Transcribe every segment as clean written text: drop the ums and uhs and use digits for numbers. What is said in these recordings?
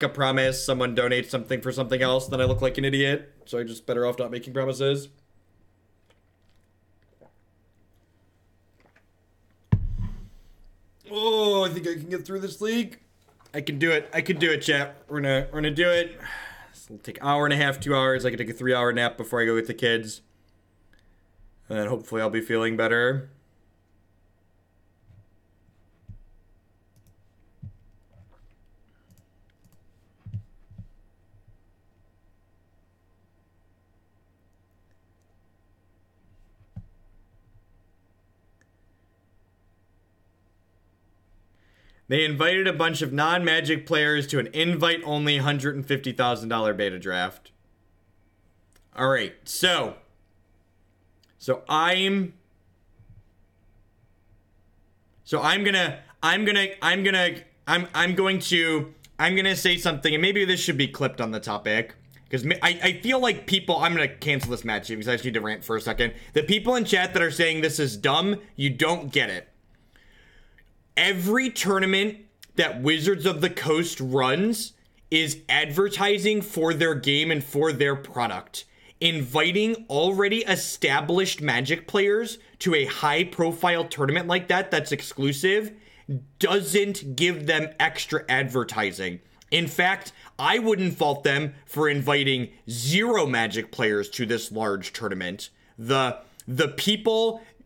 a promise, someone donates something for something else, then I look like an idiot. So I'm just better off not making promises. Oh, I think I can get through this league. I can do it. I can do it, chat. We're gonna do it. It'll take an hour and a half, 2 hours. I can take a 3-hour nap before I go with the kids. And then hopefully I'll be feeling better. They invited a bunch of non-Magic players to an invite-only $150,000 beta draft. All right, so I'm gonna say something, and maybe this should be clipped on the topic, because I feel like people, I'm gonna cancel this match because I just need to rant for a second. The people in chat that are saying this is dumb, you don't get it. Every tournament that Wizards of the Coast runs is advertising for their game and for their product. Inviting already established Magic players to a high-profile tournament like that that's exclusive doesn't give them extra advertising. In fact, I wouldn't fault them for inviting 0 Magic players to this large tournament.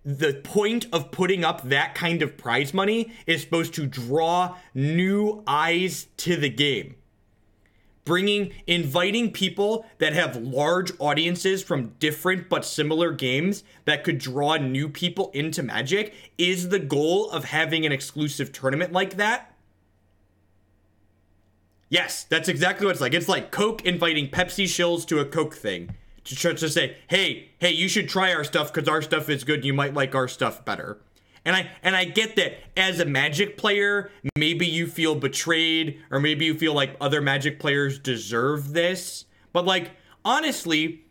The point of putting up that kind of prize money is supposed to draw new eyes to the game. Inviting people that have large audiences from different but similar games that could draw new people into Magic is the goal of having an exclusive tournament like that. Yes, that's exactly what it's like. It's like Coke inviting Pepsi shills to a Coke thing. To say, hey, you should try our stuff because our stuff is good. You might like our stuff better. And I get that as a Magic player, maybe you feel betrayed, or maybe you feel like other Magic players deserve this. But like, honestly,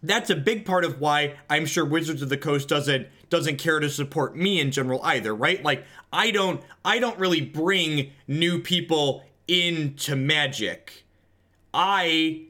that's a big part of why I'm sure Wizards of the Coast doesn't care to support me in general either, right? Like, I don't really bring new people into Magic. I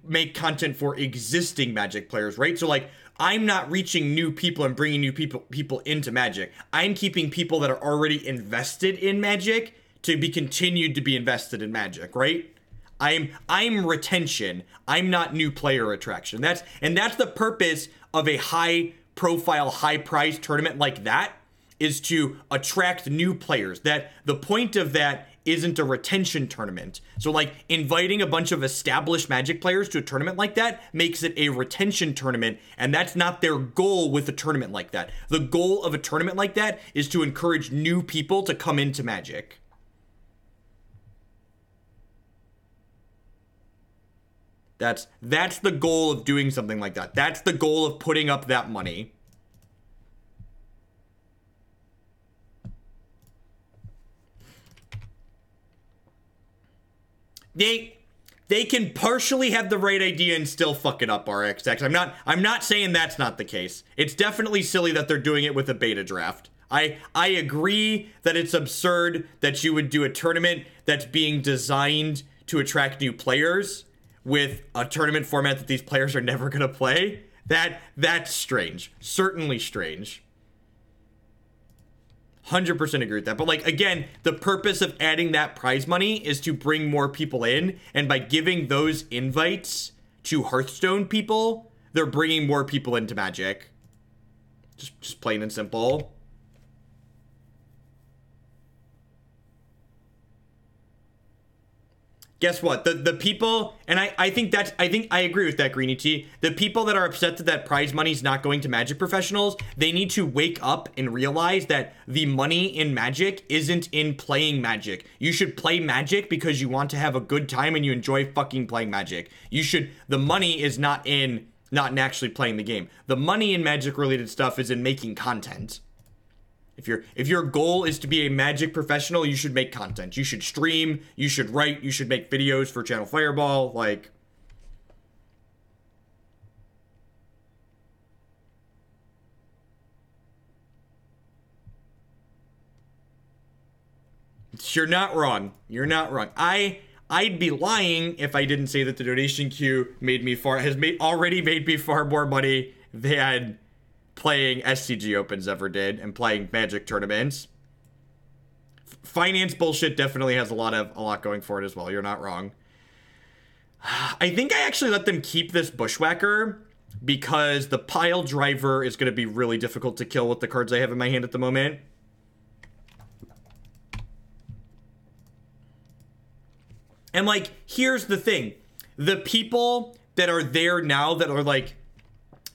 make content for existing Magic players, right? So like, I'm not reaching new people and bringing new people into Magic. I'm keeping people that are already invested in Magic to be continued to be invested in Magic, right? I'm retention. I'm not new player attraction. That's the purpose of a high profile, high prize tournament like that, is to attract new players. That the point of that isn't a retention tournament. So like, inviting a bunch of established Magic players to a tournament like that makes it a retention tournament, and that's not their goal with a tournament like that. The goal of a tournament like that is to encourage new people to come into Magic. That's the goal of doing something like that. That's the goal of putting up that money. They can partially have the right idea and still fuck it up, RXX. I'm not saying that's not the case. It's definitely silly that they're doing it with a beta draft. I agree that it's absurd that you would do a tournament that's being designed to attract new players with a tournament format that these players are never gonna play. That's strange. Certainly strange. 100% agree with that. But like, again, the purpose of adding that prize money is to bring more people in, and by giving those invites to Hearthstone people, they're bringing more people into Magic. Just plain and simple. Guess what? The people, and I think I agree with that, Greeny T. The people that are upset that prize money's not going to Magic professionals, they need to wake up and realize that the money in Magic isn't in playing Magic. You should play Magic because you want to have a good time and you enjoy fucking playing Magic. The money is not in actually playing the game. The money in Magic related stuff is in making content. If your goal is to be a Magic professional, you should make content. You should stream, you should write, you should make videos for Channel Fireball, like... You're not wrong. You're not wrong. I'd be lying if I didn't say that the donation queue already made me far more money than playing SCG Opens ever did and playing Magic tournaments. Finance bullshit definitely has a lot going for it as well. You're not wrong. I think I actually let them keep this Bushwhacker because the pile driver is going to be really difficult to kill with the cards I have in my hand at the moment. And, like, here's the thing. The people that are there now that are, like,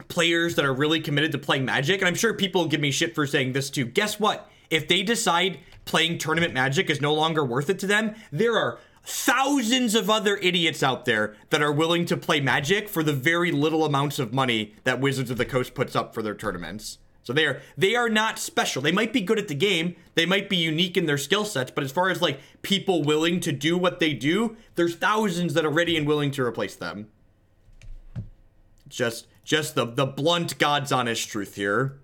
players that are really committed to playing Magic, and I'm sure people give me shit for saying this too. Guess what? If they decide playing tournament Magic is no longer worth it to them, there are thousands of other idiots out there that are willing to play Magic for the very little amounts of money that Wizards of the Coast puts up for their tournaments. So they are not special. They might be good at the game. They might be unique in their skill sets. But as far as like people willing to do what they do, there's thousands that are ready and willing to replace them. Just the blunt, God's honest truth here.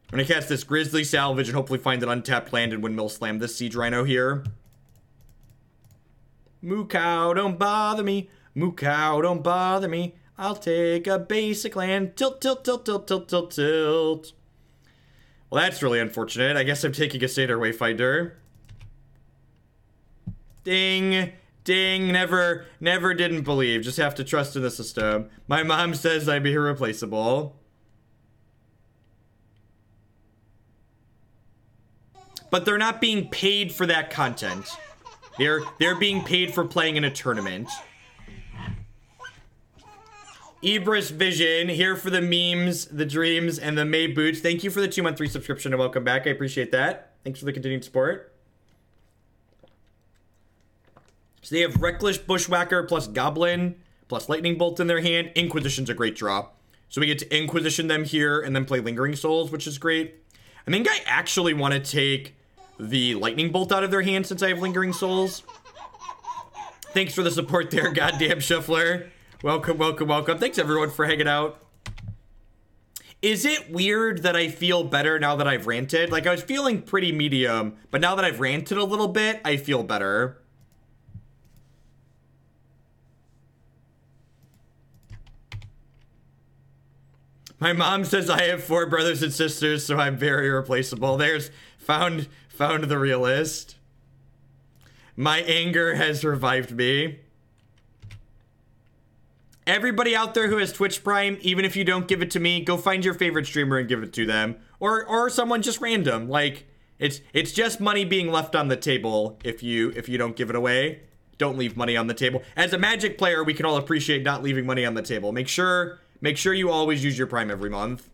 I'm going to cast this Grisly Salvage and hopefully find an untapped land and Windmill Slam this Siege Rhino here. Moo cow, don't bother me. Moo cow, don't bother me. I'll take a basic land. Tilt, tilt, tilt, tilt, tilt, tilt, tilt. Well, that's really unfortunate. I guess I'm taking a Satyr Wayfinder. Ding. Ding. Never didn't believe. Just have to trust in the system. My mom says I'm irreplaceable. But they're not being paid for that content. They're being paid for playing in a tournament. Ibris Vision, here for the memes, the dreams, and the May boots. Thank you for the 2-month resubscription and welcome back. I appreciate that. Thanks for the continued support. So they have Reckless Bushwhacker plus Goblin plus Lightning Bolt in their hand. Inquisition's a great draw. So we get to Inquisition them here and then play Lingering Souls, which is great. I think I actually want to take the Lightning Bolt out of their hand since I have Lingering Souls. Thanks for the support there, goddamn Shuffler. Welcome, welcome, welcome. Thanks, everyone, for hanging out. Is it weird that I feel better now that I've ranted? Like, I was feeling pretty medium, but now that I've ranted a little bit, I feel better. My mom says I have 4 brothers and sisters, so I'm very replaceable. There's found the realist. My anger has revived me. Everybody out there who has Twitch Prime, even if you don't give it to me, go find your favorite streamer and give it to them. Or someone just random. Like, it's just money being left on the table if you don't give it away. Don't leave money on the table. As a Magic player, we can all appreciate not leaving money on the table. Make sure you always use your Prime every month.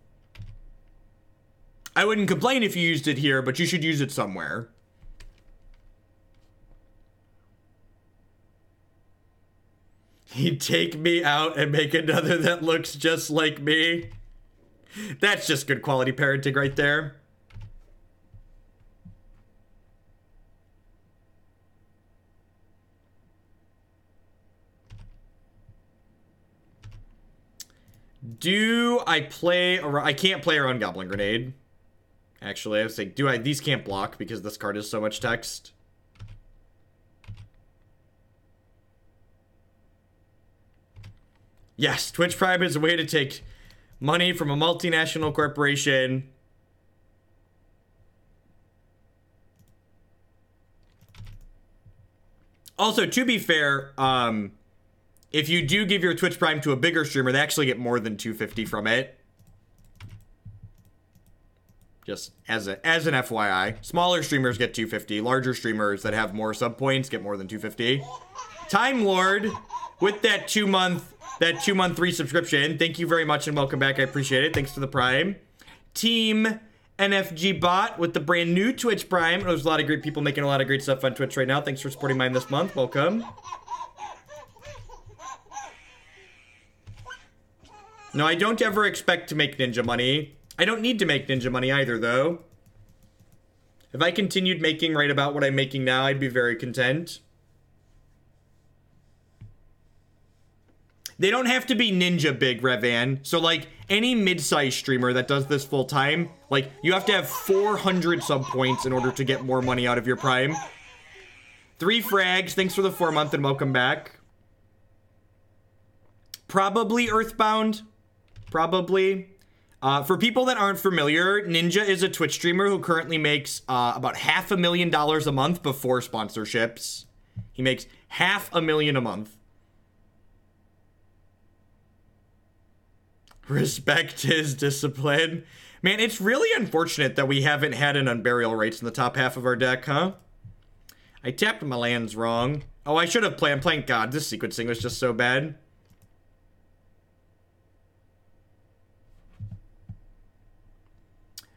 I wouldn't complain if you used it here, but you should use it somewhere. He'd take me out and make another that looks just like me. That's just good quality parenting right there. Do I play around? I can't play around Goblin Grenade. Actually, I was saying, these can't block because this card is so much text. Yes, Twitch Prime is a way to take money from a multinational corporation. Also, to be fair, if you do give your Twitch Prime to a bigger streamer, they actually get more than $250 from it. Just as an FYI. Smaller streamers get $250. Larger streamers that have more sub points get more than $250. Time Lord with that 2-month resubscription. Thank you very much and welcome back. I appreciate it. Thanks for the Prime. Team NFG Bot with the brand new Twitch Prime. There's a lot of great people making a lot of great stuff on Twitch right now. Thanks for supporting mine this month. Welcome. No, I don't ever expect to make ninja money. I don't need to make ninja money either, though. If I continued making right about what I'm making now, I'd be very content. They don't have to be ninja big, Revan. So, like, any mid-sized streamer that does this full time, like, you have to have 400 sub points in order to get more money out of your Prime. 3 frags, thanks for the 4-month and welcome back. Probably Earthbound. Probably. For people that aren't familiar, Ninja is a Twitch streamer who currently makes about $500,000 a month before sponsorships. He makes $500,000 a month. Respect his discipline. Man, it's really unfortunate that we haven't had an Unburial Rites in the top half of our deck, huh? I tapped my lands wrong. Oh, I should have playing God, this sequencing was just so bad.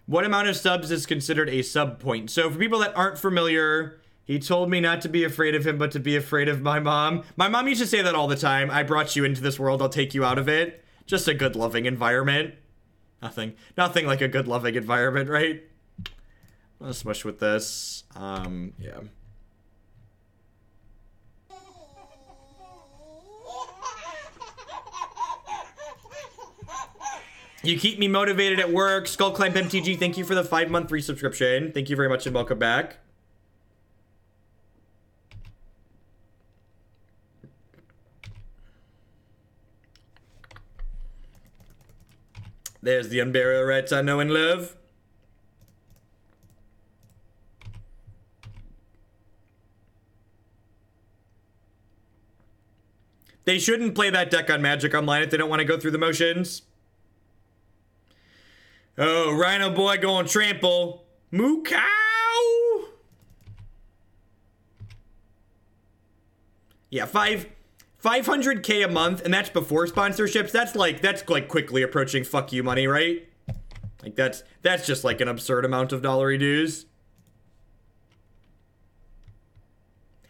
What amount of subs is considered a sub point? So for people that aren't familiar, he told me not to be afraid of him, but to be afraid of my mom. My mom used to say that all the time. I brought you into this world, I'll take you out of it. Just a good loving environment. Nothing like a good loving environment, right? Let's smush with this. Yeah. You keep me motivated at work. Skullclamp MTG, thank you for the 5-month resubscription. Thank you very much and welcome back. There's the Unburial Rites I know and love. They shouldn't play that deck on Magic Online if they don't want to go through the motions. Oh, Rhino boy going trample. Moo cow. Yeah, 500K a month, and that's before sponsorships. That's like quickly approaching fuck you money, right? Like that's just like an absurd amount of dollary dues.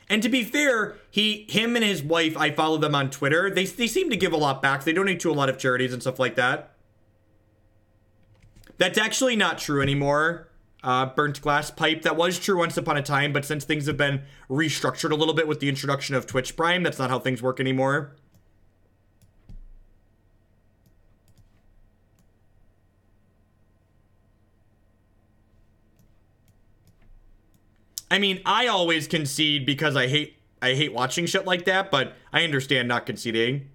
And to be fair, him and his wife, I follow them on Twitter. They seem to give a lot back. They donate to a lot of charities and stuff like that. That's actually not true anymore. Burnt glass pipe. That was true once upon a time, but since things have been restructured a little bit with the introduction of Twitch Prime, that's not how things work anymore. I mean, I always concede because I hate watching shit like that, but I understand not conceding.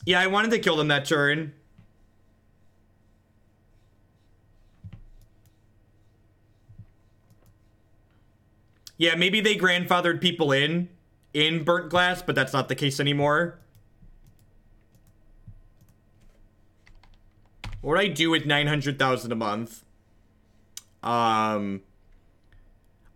Yeah, I wanted to kill them that turn. Yeah, maybe they grandfathered people in Burnt Glass, but that's not the case anymore. What would I do with 900,000 a month? I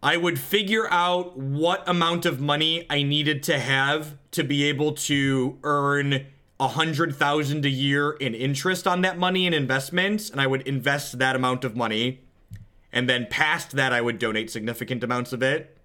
would figure out what amount of money I needed to have to be able to earn 100,000 a year in interest on that money and investments, and I would invest that amount of money, and then past that I would donate significant amounts of it.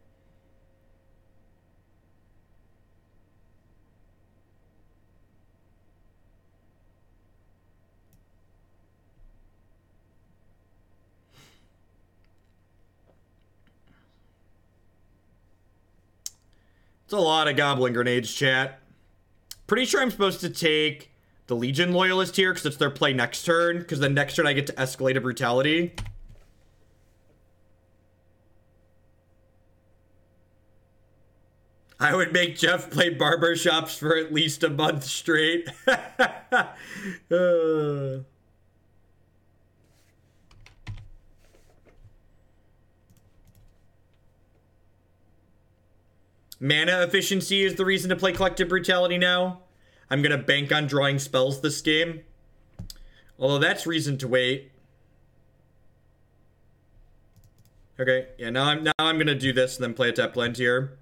It's a lot of Goblin Grenades, chat. Pretty sure I'm supposed to take the Legion Loyalist here because it's their play next turn, because then next turn I get to escalate a Brutality. I would make Jeff play barbershops for at least a month straight. Mana efficiency is the reason to play Collective Brutality now. I'm gonna bank on drawing spells this game. Although that's reason to wait. Okay, yeah, now I'm gonna do this and then play a tap land here.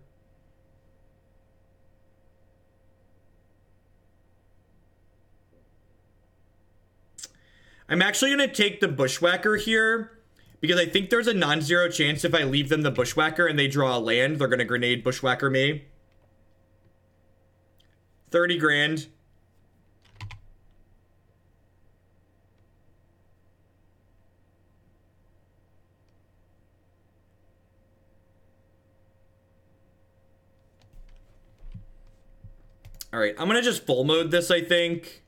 I'm actually gonna take the Bushwhacker here, because I think there's a non-zero chance if I leave them the Bushwhacker and they draw a land, they're gonna grenade Bushwhacker me. 30 grand. All right, I'm gonna just full mode this, I think.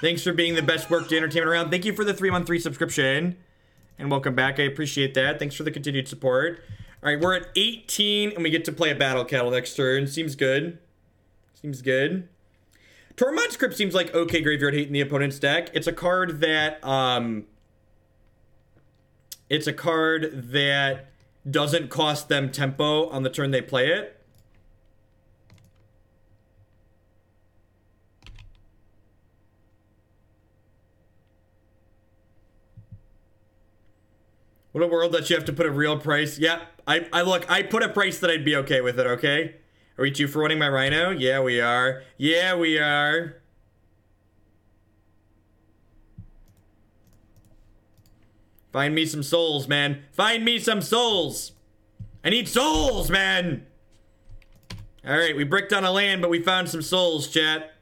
Thanks for being the best work to entertainment around. Thank you for the 3-month free subscription. And welcome back. I appreciate that. Thanks for the continued support. All right, we're at 18, and we get to play a Battle Cattle next turn. Seems good. Seems good. Tormod's Crypt seems like okay graveyard hate in the opponent's deck. It's a card that, doesn't cost them tempo on the turn they play it. What a world that you have to put a real price. Yeah, I put a price that I'd be okay with it, okay? Are we 2 for winning my Rhino? Yeah, we are. Yeah, we are. Find me some souls, man. Find me some souls. I need souls, man. All right, we bricked on a land, but we found some souls, chat.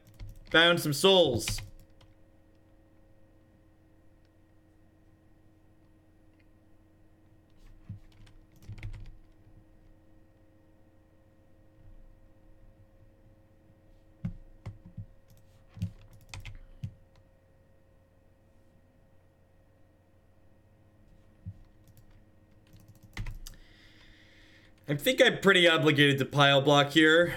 Found some souls. I think I'm pretty obligated to pile block here.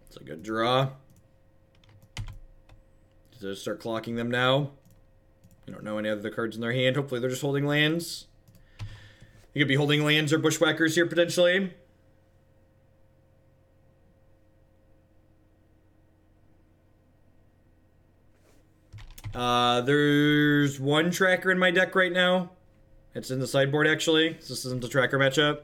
It's a good draw. Just start clocking them now. I don't know any other cards in their hand. Hopefully they're just holding lands. You could be holding lands or bushwhackers here potentially. There's one tracker in my deck right now. It's in the sideboard actually. This isn't a tracker matchup.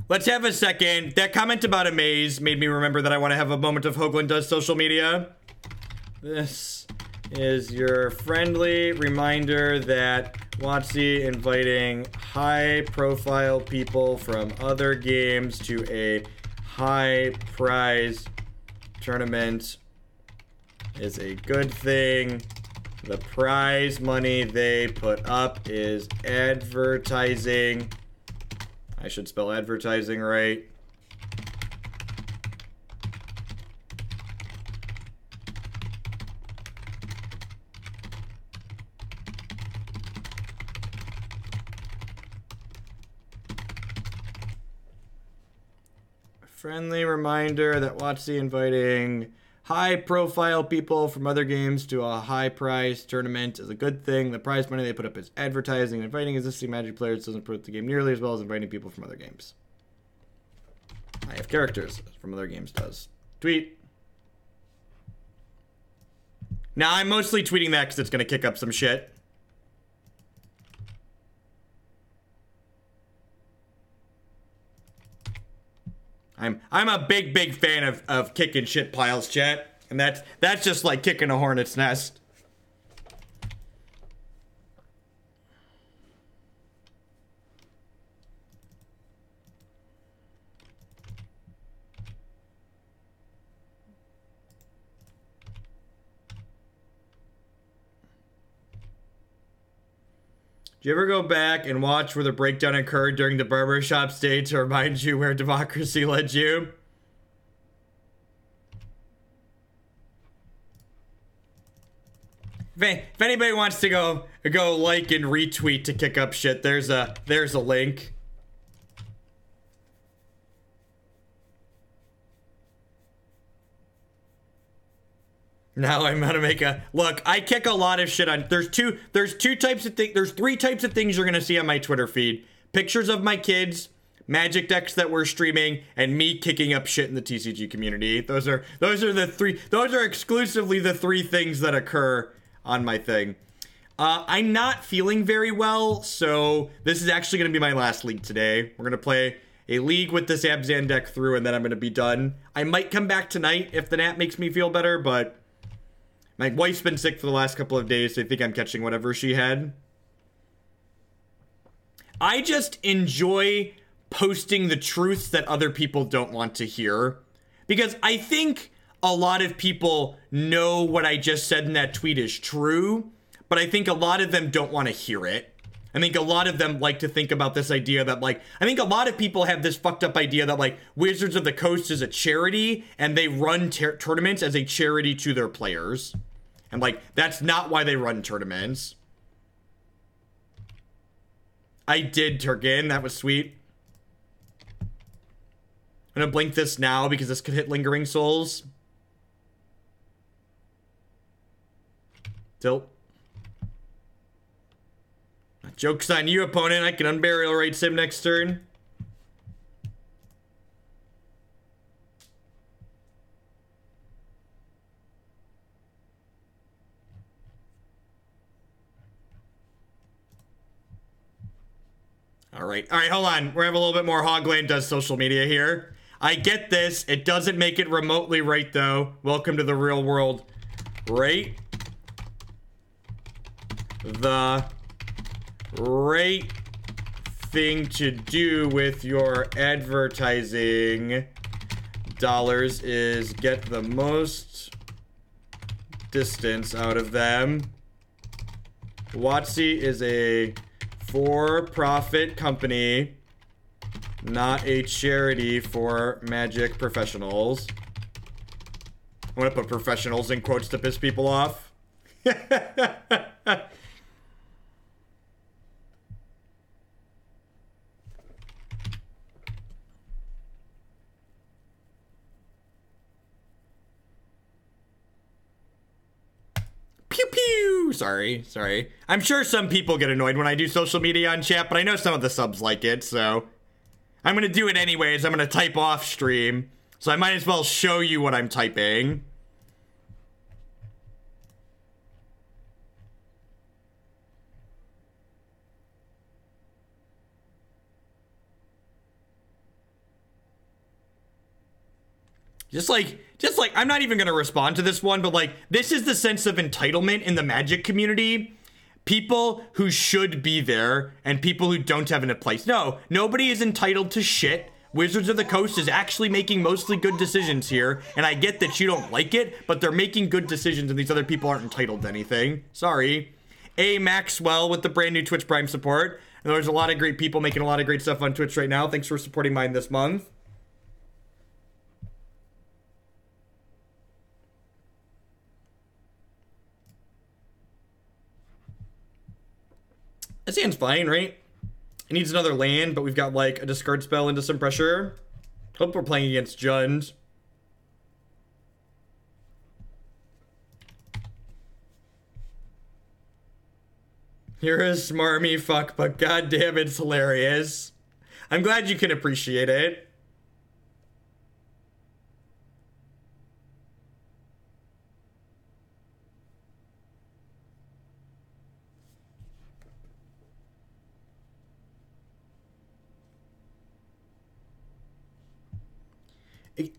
Let's have a second. That comment about a maze made me remember that I want to have a moment of Hoagland does social media. This is your friendly reminder that WotC inviting high-profile people from other games to a high-prize tournament is a good thing. The prize money they put up is advertising. I should spell advertising right. Friendly reminder that WotC inviting high-profile people from other games to a high-prize tournament is a good thing. The prize money they put up is advertising. Inviting existing Magic players doesn't put the game nearly as well as inviting people from other games. I have characters from other games does. Tweet. Now, I'm mostly tweeting that because it's going to kick up some shit. I'm a big fan of kicking shit piles, chat. And that's just like kicking a hornet's nest. Do you ever go back and watch where the breakdown occurred during the barbershop stage to remind you where democracy led you? If anybody wants to go like and retweet to kick up shit, there's a link. Now I'm gonna make a look. I kick a lot of shit on. There's two types of things. There's three types of things you're gonna see on my Twitter feed: pictures of my kids, Magic decks that we're streaming, and me kicking up shit in the TCG community. Those are the three. Those are exclusively the three things that occur on my thing. I'm not feeling very well, so this is actually gonna be my last league today. We're gonna play a league with this Abzan deck through, and then I'm gonna be done. I might come back tonight if the nap makes me feel better, but my wife's been sick for the last couple of days, so I think I'm catching whatever she had. I just enjoy posting the truths that other people don't want to hear, because I think a lot of people know what I just said in that tweet is true, but I think a lot of them don't want to hear it. I think a lot of them like to think about this idea that, like, I think a lot of people have this fucked up idea that, like, Wizards of the Coast is a charity and they run tournaments as a charity to their players. And, like, that's not why they run tournaments. I did Turkin. That was sweet. I'm gonna blink this now because this could hit Lingering Souls. Tilt. Joke's on you, opponent. I can Unburial Rites him next turn. All right, hold on. We're having a little bit more Hogland does social media here. I get this. It doesn't make it remotely right, though. Welcome to the real world. Right? The right thing to do with your advertising dollars is get the most distance out of them. WotC is a for-profit company, not a charity for Magic professionals. I'm gonna put professionals in quotes to piss people off. Pew pew! Sorry. I'm sure some people get annoyed when I do social media on chat, but I know some of the subs like it, so I'm gonna do it anyways. I'm gonna type off stream, so I might as well show you what I'm typing. Just like, I'm not even gonna respond to this one, but like, this is the sense of entitlement in the Magic community. People who should be there and people who don't have a place. No, nobody is entitled to shit. Wizards of the Coast is actually making mostly good decisions here, and I get that you don't like it, but they're making good decisions and these other people aren't entitled to anything. Sorry. A. Maxwell with the brand new Twitch Prime support. And there's a lot of great people making a lot of great stuff on Twitch right now. Thanks for supporting mine this month. That hand's fine, right? It needs another land, but we've got like a discard spell into some pressure. Hope we're playing against Jund. You're a smarmy fuck, but goddamn, it's hilarious. I'm glad you can appreciate it.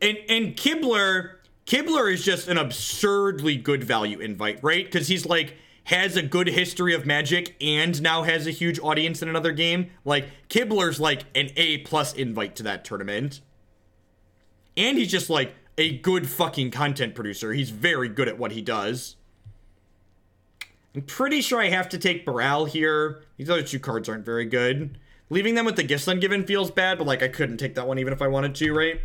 And Kibler is just an absurdly good value invite, right? Because he's like, has a good history of Magic and now has a huge audience in another game. Like, Kibler's like an A+ invite to that tournament. And he's just like a good fucking content producer. He's very good at what he does. I'm pretty sure I have to take Baral here. These other two cards aren't very good. Leaving them with the Gifts Ungiven feels bad, but like I couldn't take that one even if I wanted to, right?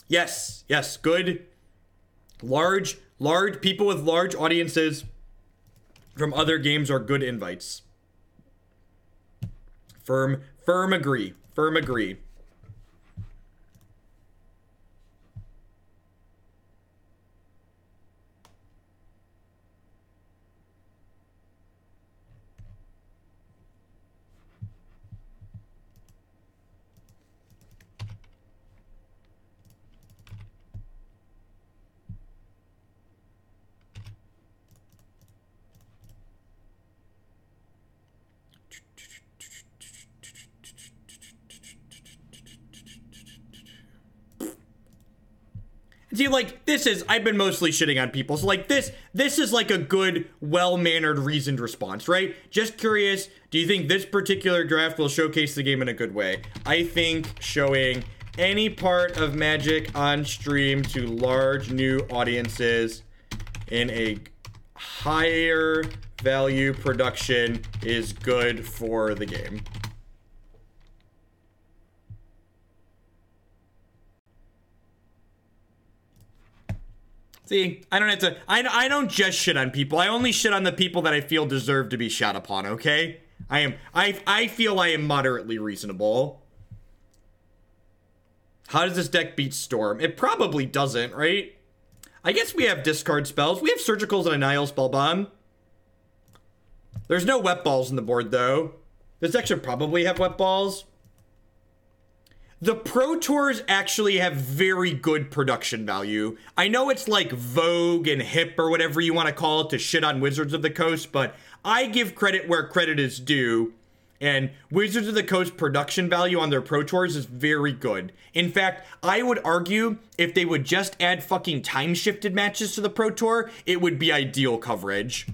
Yes, good. Large people with large audiences from other games are good invites. Firm Firm agree. Firm agree. See, like, I've been mostly shitting on people, so, like, this is, like, a good, well-mannered, reasoned response, right? Just curious, do you think this particular draft will showcase the game in a good way? I think showing any part of Magic on stream to large new audiences in a higher value production is good for the game. See, I don't have to, I don't just shit on people. I only shit on the people that I feel deserve to be shot upon, okay? I feel I am moderately reasonable. How does this deck beat Storm? It probably doesn't, right? I guess we have discard spells. We have Surgicals and a Nihil Spellbomb. There's no wet balls in the board, though. This deck should probably have wet balls. The Pro Tours actually have very good production value. I know it's like vogue and hip or whatever you want to call it to shit on Wizards of the Coast, but I give credit where credit is due. And Wizards of the Coast production value on their Pro Tours is very good. In fact, I would argue if they would just add fucking time-shifted matches to the Pro Tour, it would be ideal coverage.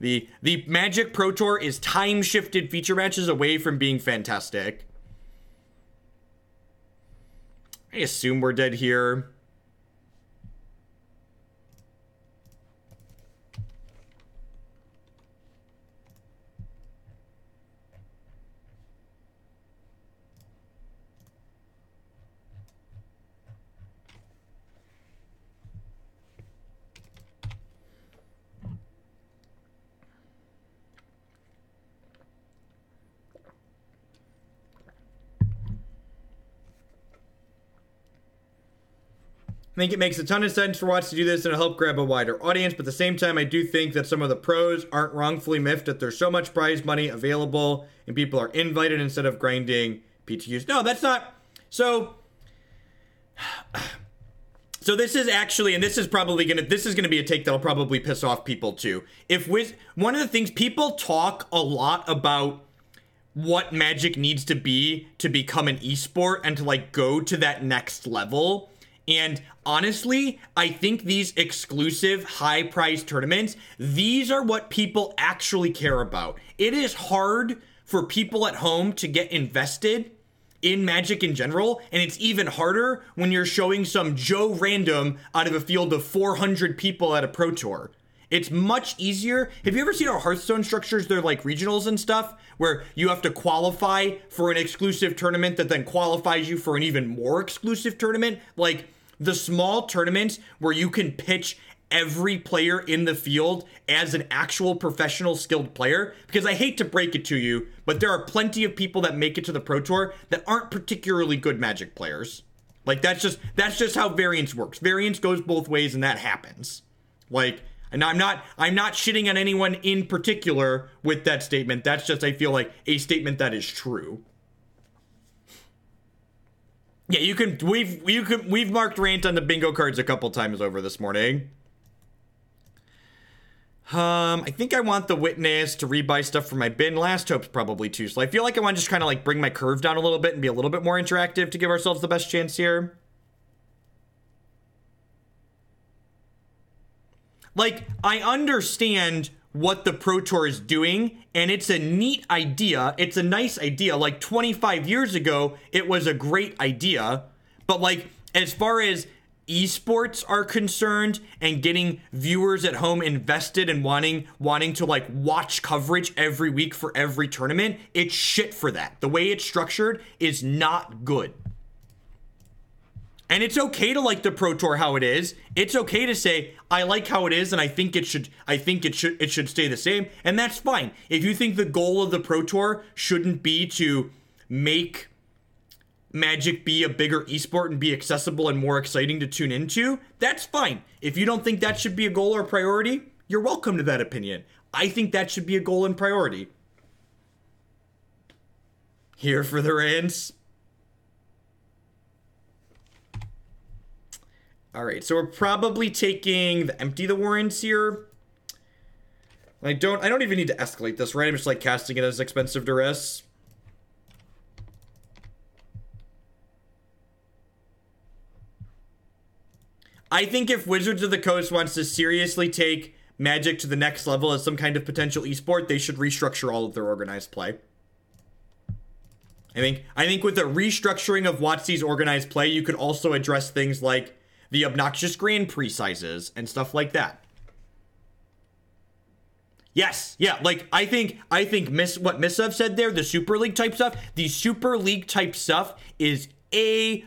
The Magic Pro Tour is time-shifted feature matches away from being fantastic. I assume we're dead here. I think it makes a ton of sense for Watts to do this and it'll help grab a wider audience, but at the same time, I do think that some of the pros aren't wrongfully miffed that there's so much prize money available and people are invited instead of grinding PTQs. No, that's not... So this is actually, and this is probably gonna be a take that'll probably piss off people too. One of the things, people talk a lot about what Magic needs to be to become an esport and to like go to that next level. And honestly, I think these exclusive high-priced tournaments, these are what people actually care about. It is hard for people at home to get invested in Magic in general, and it's even harder when you're showing some Joe random out of a field of 400 people at a Pro Tour. It's much easier. Have you ever seen our Hearthstone structures? They're like regionals and stuff, where you have to qualify for an exclusive tournament that then qualifies you for an even more exclusive tournament. Like the small tournaments where you can pitch every player in the field as an actual professional skilled player. Because I hate to break it to you, but there are plenty of people that make it to the Pro Tour that aren't particularly good Magic players. Like that's just how variance works. Variance goes both ways and that happens. Like, and I'm not shitting on anyone in particular with that statement. That's just, I feel like, a statement that is true. Yeah, we've marked rant on the bingo cards a couple times over this morning. I think I want the Witness to rebuy stuff for my bin. Last Hope's probably too slow. I feel like I want to just kind of like bring my curve down a little bit and be a little bit more interactive to give ourselves the best chance here. Like, I understand what the Pro Tour is doing, and it's a neat idea. It's a nice idea. Like, 25 years ago, it was a great idea. But, like, as far as esports are concerned and getting viewers at home invested and wanting to, like, watch coverage every week for every tournament, it's shit for that. The way it's structured is not good. And it's okay to like the Pro Tour how it is. It's okay to say, I like how it is and I think it should stay the same. And that's fine. If you think the goal of the Pro Tour shouldn't be to make Magic be a bigger esport and be accessible and more exciting to tune into, that's fine. If you don't think that should be a goal or priority, you're welcome to that opinion. I think that should be a goal and priority. Here for the rants. All right, so we're probably taking the Empty the Warrants here. I don't even need to escalate this, right? I'm just like casting it as expensive duress. I think if Wizards of the Coast wants to seriously take Magic to the next level as some kind of potential esport, they should restructure all of their organized play. I think with the restructuring of WotC's organized play, you could also address things like the obnoxious Grand Prix sizes and stuff like that. Yes, yeah, like I think what Missav said there, the Super League type stuff, the Super League type stuff is A++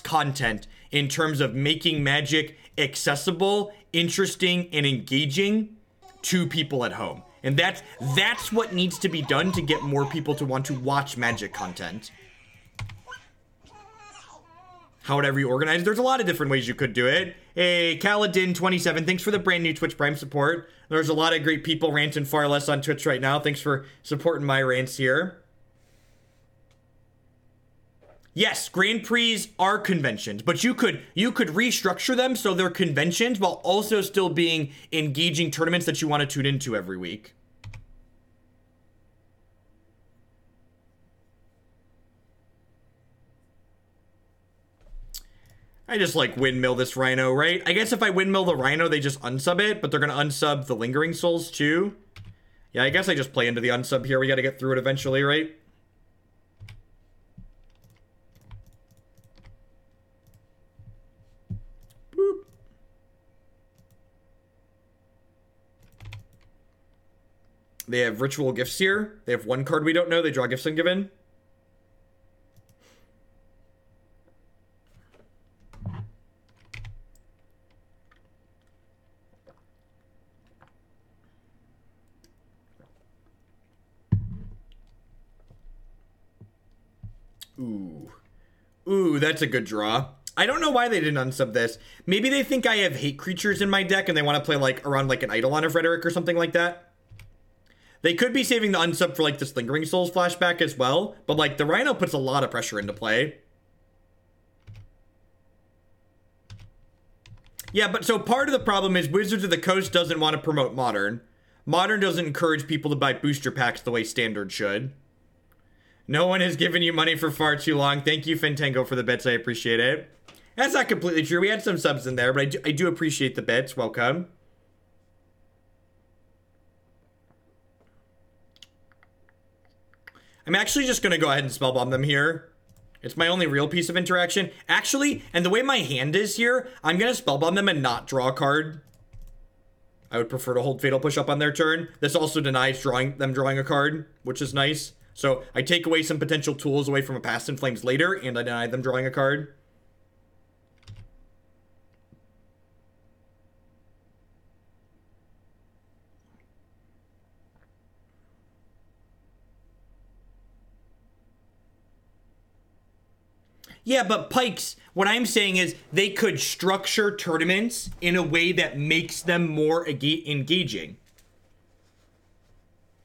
content in terms of making Magic accessible, interesting, and engaging to people at home. And that's what needs to be done to get more people to want to watch Magic content. However you organize, there's a lot of different ways you could do it. Hey, Kaladin27, thanks for the brand new Twitch Prime support. There's a lot of great people ranting far less on Twitch right now. Thanks for supporting my rants here. Yes, Grand Prix are conventions, but you could restructure them so they're conventions while also still being engaging tournaments that you want to tune into every week. I just like windmill this Rhino, right? I guess if I windmill the Rhino, they just unsub it, but they're going to unsub the Lingering Souls too. Yeah, I guess I just play into the unsub here. We got to get through it eventually, right? Boop. They have Ritual Gifts here. They have one card we don't know. They draw Gifts Ungiven. Ooh, that's a good draw. I don't know why they didn't unsub this. Maybe they think I have hate creatures in my deck and they want to play like around like an Eidolon of Rhetoric or something like that. They could be saving the unsub for like this Lingering Souls flashback as well, but like the Rhino puts a lot of pressure into play. Yeah, but so part of the problem is Wizards of the Coast doesn't want to promote Modern. Modern doesn't encourage people to buy booster packs the way Standard should. No one has given you money for far too long. Thank you, Fintango, for the bits. I appreciate it. That's not completely true. We had some subs in there, but I do appreciate the bits. Welcome. I'm actually just going to go ahead and spellbomb them here. It's my only real piece of interaction. Actually, and the way my hand is here, I'm going to spellbomb them and not draw a card. I would prefer to hold Fatal Push up on their turn. This also denies them drawing a card, which is nice. So I take away some potential tools away from a Past in Flames later, and I deny them drawing a card. Yeah, but Pikes, what I'm saying is they could structure tournaments in a way that makes them more engaging.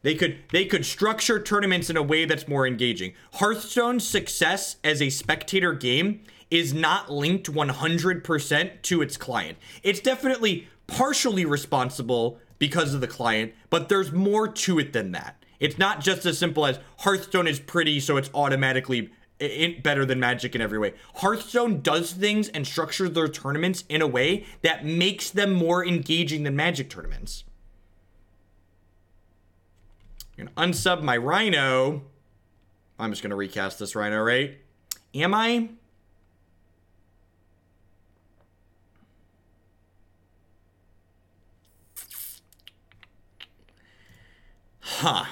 They could structure tournaments in a way that's more engaging. Hearthstone's success as a spectator game is not linked 100% to its client. It's definitely partially responsible because of the client, but there's more to it than that. It's not just as simple as Hearthstone is pretty, so it's automatically better than Magic in every way. Hearthstone does things and structures their tournaments in a way that makes them more engaging than Magic tournaments. I'm gonna unsub my Rhino. I'm just gonna recast this Rhino, right? Am I? Huh.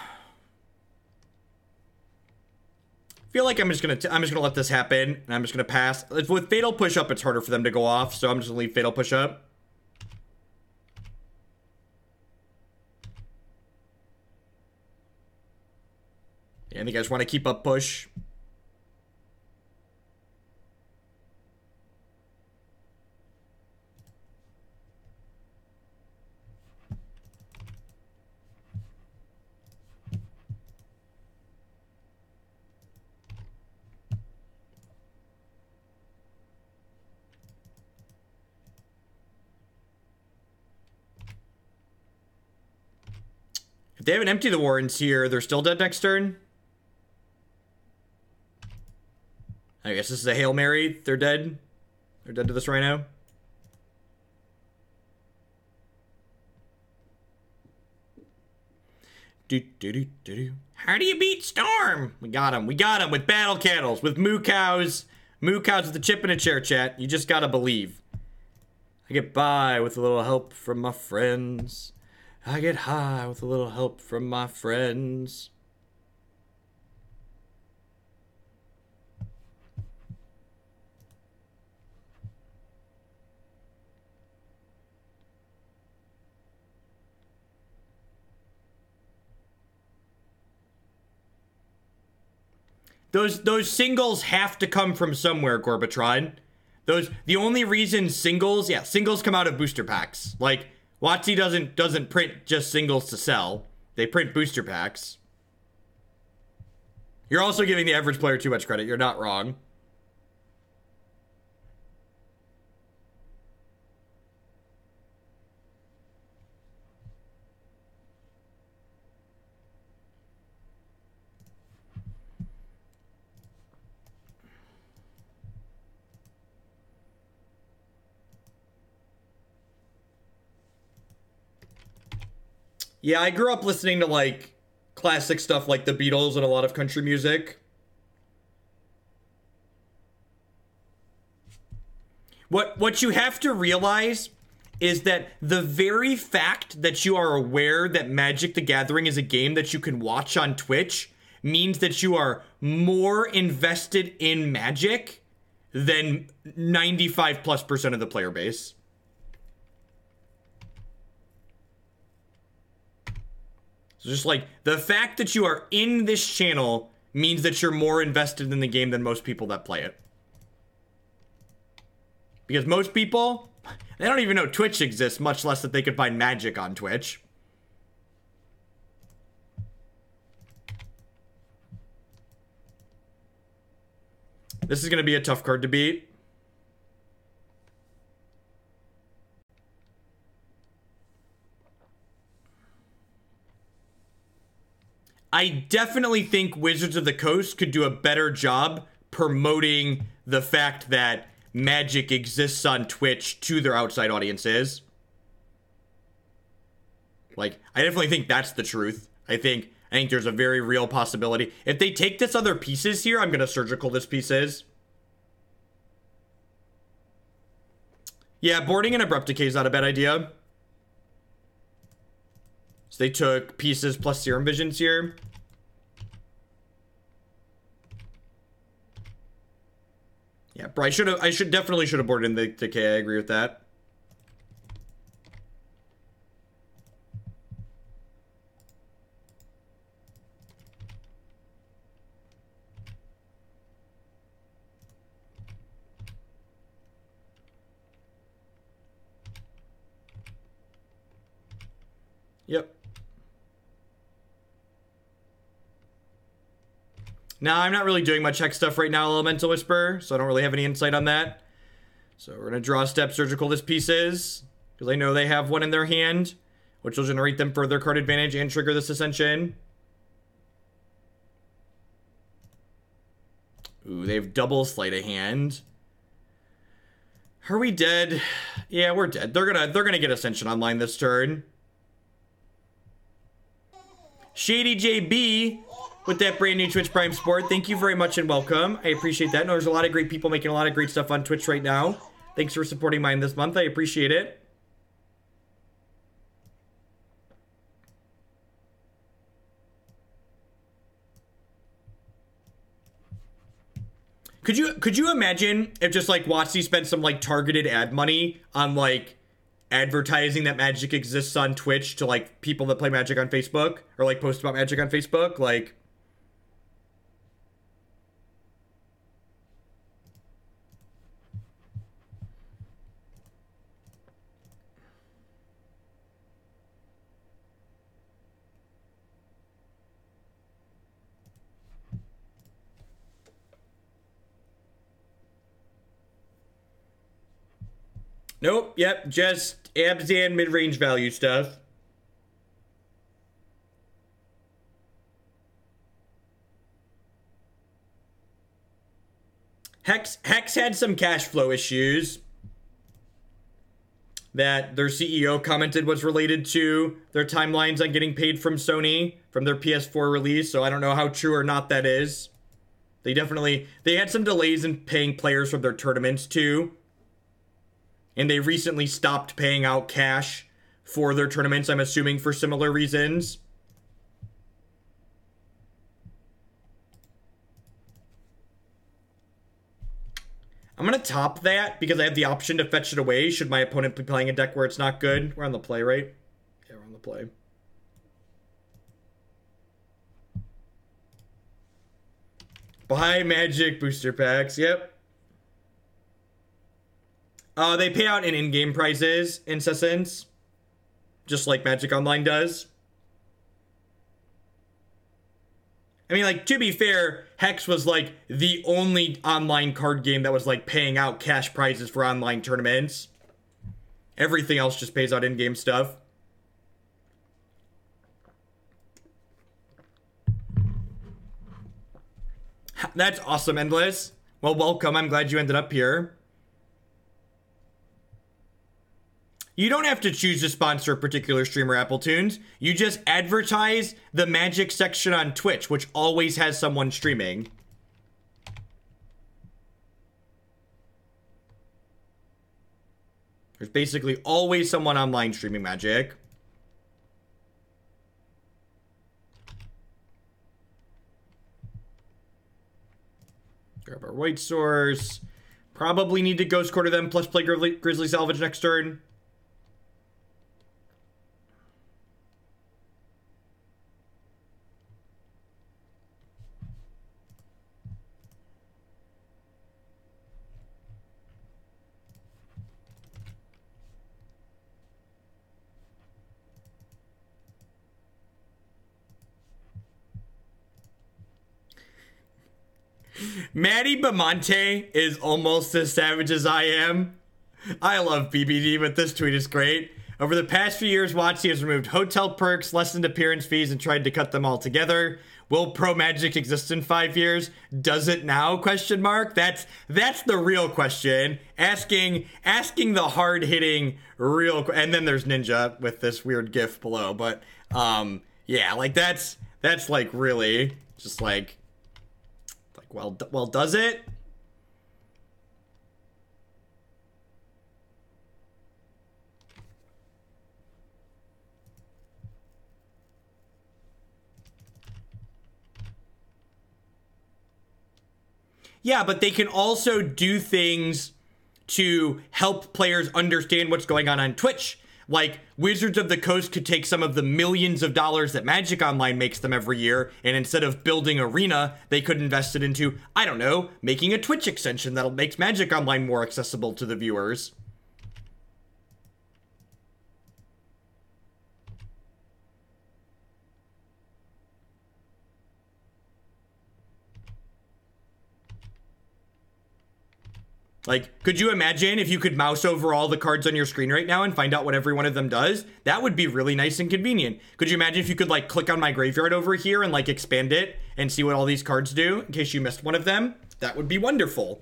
Feel like I'm just gonna let this happen, and I'm just gonna pass. With Fatal Push Up, it's harder for them to go off, so I'm just gonna leave Fatal Push Up. And you guys want to keep up push? If they haven't emptied the warrants here, they're still dead next turn. I guess this is a Hail Mary. They're dead. They're dead to this Rhino. How do you beat Storm? We got him. We got him with battle cattles, with moo cows. Moo cows with a chip in a chair, chat. You just gotta believe. I get by with a little help from my friends. I get high with a little help from my friends. Those singles have to come from somewhere, Gorbatron. The only reason singles come out of booster packs. Like, WotC doesn't print just singles to sell. They print booster packs. You're also giving the average player too much credit. You're not wrong. Yeah, I grew up listening to, like, classic stuff like the Beatles and a lot of country music. What you have to realize is that the very fact that you are aware that Magic the Gathering is a game that you can watch on Twitch means that you are more invested in Magic than 95+% of the player base. So just like the fact that you are in this channel means that you're more invested in the game than most people that play it. Because most people, they don't even know Twitch exists, much less that they could find Magic on Twitch. This is going to be a tough card to beat. I definitely think Wizards of the Coast could do a better job promoting the fact that Magic exists on Twitch to their outside audiences. Like, I definitely think that's the truth. I think there's a very real possibility. If they take this other pieces here, I'm going to surgical this pieces. Yeah, boarding an Abrupt Decay is not a bad idea. So they took pieces plus Serum Visions here. Yeah, I definitely should have boarded in the Decay. I agree with that. Yep. Now, I'm not really doing much hex stuff right now, Elemental Whisper, so I don't really have any insight on that. So we're going to draw a step, surgical this piece is, because I know they have one in their hand, which will generate them further card advantage and trigger this Ascension. Ooh, they have double sleight of hand. Are we dead? Yeah, we're dead. They're gonna get Ascension online this turn. Shady JB with that brand new Twitch Prime support. Thank you very much and welcome. I appreciate that. No, there's a lot of great people making a lot of great stuff on Twitch right now. Thanks for supporting mine this month. I appreciate it. Could you imagine if just like WotC spent some like targeted ad money on like advertising that Magic exists on Twitch to like people that play Magic on Facebook or like post about Magic on Facebook? Like, Nope, yep, just Abzan mid-range value stuff. Hex had some cash flow issues that their CEO commented was related to their timelines on getting paid from Sony from their PS4 release, so I don't know how true or not that is. They had some delays in paying players from their tournaments too. And they recently stopped paying out cash for their tournaments, I'm assuming for similar reasons. I'm going to top that because I have the option to fetch it away should my opponent be playing a deck where it's not good. We're on the play, right? Yeah, we're on the play. Buy Magic booster packs, yep. They pay out in in-game prizes, in essence, just like Magic Online does. I mean, like, to be fair, Hex was, like, the only online card game that was, like, paying out cash prizes for online tournaments. Everything else just pays out in-game stuff. That's awesome, Endless. Well, welcome. I'm glad you ended up here. You don't have to choose to sponsor a particular streamer, Appletoons. You just advertise the Magic section on Twitch, which always has someone streaming. There's basically always someone online streaming Magic. Grab our white source. Probably need to Ghost Quarter them, plus play Grisly Salvage next turn. Maddie Bamonte is almost as savage as I am. I love BBD, but this tweet is great. Over the past few years, WotC has removed hotel perks, lessened appearance fees, and tried to cut them all together. Will Pro Magic exist in 5 years? Does it now? Question mark. That's the real question. Asking the hard-hitting real. And then there's Ninja with this weird GIF below. But yeah, like that's like really just like. Well, does it? Yeah, but they can also do things to help players understand what's going on Twitch. Like, Wizards of the Coast could take some of the millions of dollars that Magic Online makes them every year, and instead of building Arena, they could invest it into, I don't know, making a Twitch extension that'll make Magic Online more accessible to the viewers. Like, could you imagine if you could mouse over all the cards on your screen right now and find out what every one of them does? That would be really nice and convenient. Could you imagine if you could, like, click on my graveyard over here and, like, expand it and see what all these cards do in case you missed one of them? That would be wonderful.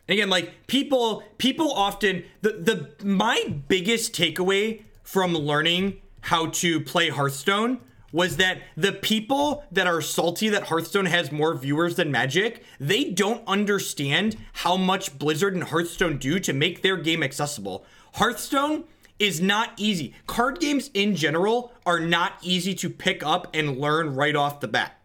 Again, like, people often, my biggest takeaway from learning how to play Hearthstone was that the people that are salty that Hearthstone has more viewers than Magic, they don't understand how much Blizzard and Hearthstone do to make their game accessible. Hearthstone is not easy. Card games in general are not easy to pick up and learn right off the bat.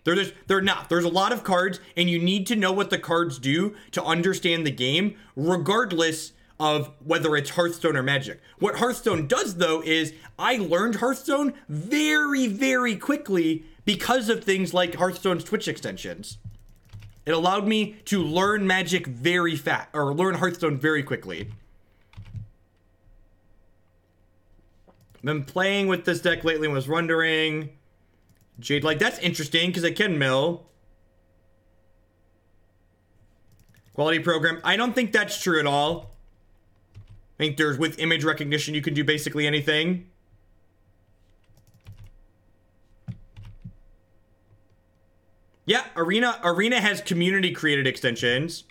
They're not. There's a lot of cards, and you need to know what the cards do to understand the game, regardless of whether it's Hearthstone or Magic. What Hearthstone does, though, is I learned Hearthstone very, very quickly because of things like Hearthstone's Twitch extensions. It allowed me to learn Magic very fast, or learn Hearthstone very quickly. I've been playing with this deck lately and was wondering, Jade Light, that's interesting because it can mill. Quality program, I don't think that's true at all. I think there's, with image recognition, you can do basically anything. Yeah, Arena has community created extensions.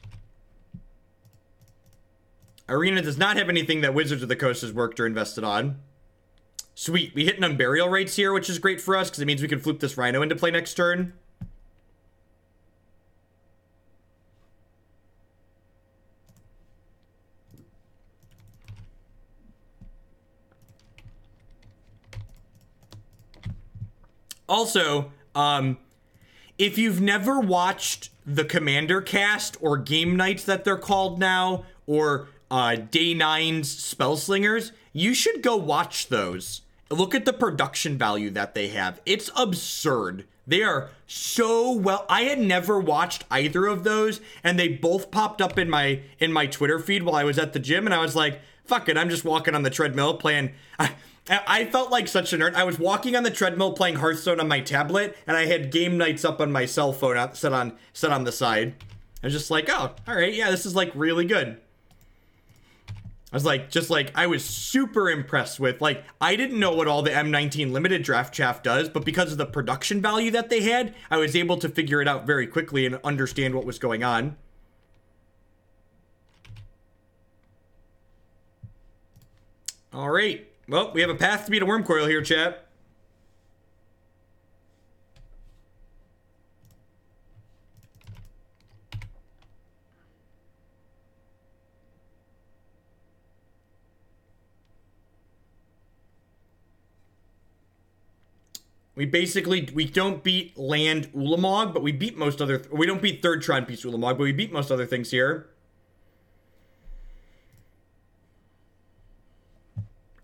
Arena does not have anything that Wizards of the Coast has worked or invested on. Sweet, we hit an Unburial Rites here, which is great for us because it means we can flip this Rhino into play next turn. Also, if you've never watched the Commander cast or game nights that they're called now, or Day 9's Spellslingers, you should go watch those. Look at the production value that they have. It's absurd. They are so well. I had never watched either of those, and they both popped up in my Twitter feed while I was at the gym, and I was like, fuck it, I'm just walking on the treadmill playing. I felt like such a nerd. I was walking on the treadmill playing Hearthstone on my tablet, and I had game nights up on my cell phone set on the side. I was just like, oh, all right, yeah, this is like really good. I was like, I was super impressed with, like, I didn't know what all the M19 limited draft chaff does, but because of the production value that they had, I was able to figure it out very quickly and understand what was going on. All right. Well, we have a path to beat a Wormcoil here, chat. We don't beat land Ulamog, but we beat most other... We don't beat third Tron piece Ulamog, but we beat most other things here.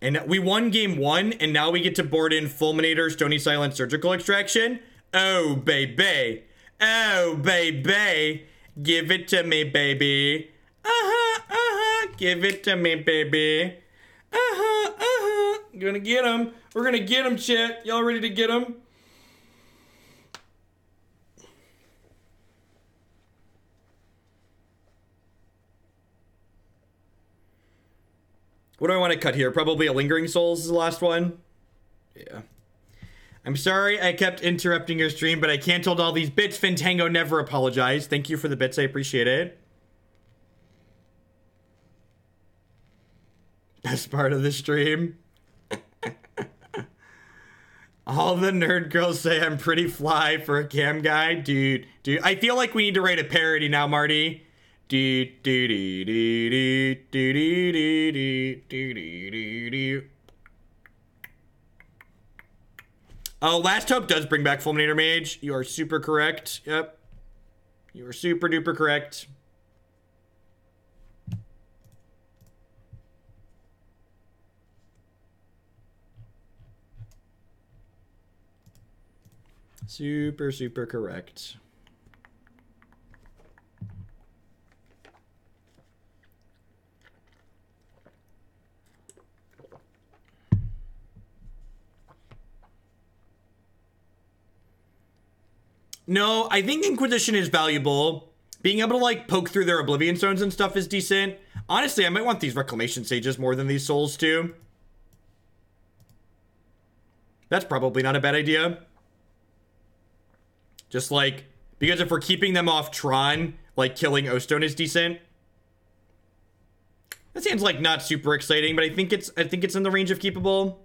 And we won game 1, and now we get to board in Fulminator, Stony Silence, Surgical Extraction. Oh, baby. Oh, baby. Give it to me, baby. Give it to me, baby. Gonna get him. We're gonna get him, chat. Y'all ready to get him? What do I want to cut here? Probably a Lingering Souls is the last one. Yeah. I'm sorry I kept interrupting your stream, but I can't hold all these bits. Fintango never apologized. Thank you for the bits. I appreciate it. Best part of the stream. All the nerd girls say I'm pretty fly for a cam guy. Dude. I feel like we need to write a parody now, Marty. Oh, Last Hope does bring back Fulminator Mage. You are super correct. Yep. You are super duper correct. Super, super correct. No, I think Inquisition is valuable. Being able to, like, poke through their Oblivion Stones and stuff is decent. Honestly, I might want these Reclamation Sages more than these Souls, too. That's probably not a bad idea. Just, like, because if we're keeping them off Tron, like, killing O-Stone is decent. That seems, like, not super exciting, but I think it's in the range of keepable.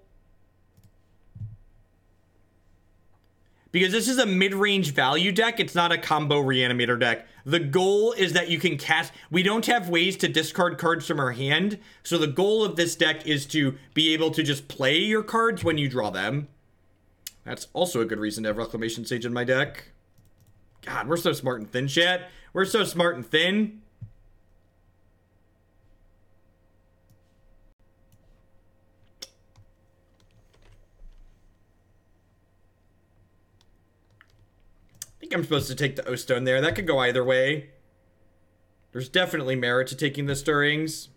Because this is a mid-range value deck, it's not a combo reanimator deck. The goal is that you can cast... We don't have ways to discard cards from our hand, so the goal of this deck is to be able to just play your cards when you draw them. That's also a good reason to have Reclamation Sage in my deck. God, we're so smart and thin, chat. We're so smart and thin. I think I'm supposed to take the O-Stone there. That could go either way. There's definitely merit to taking the Stirrings.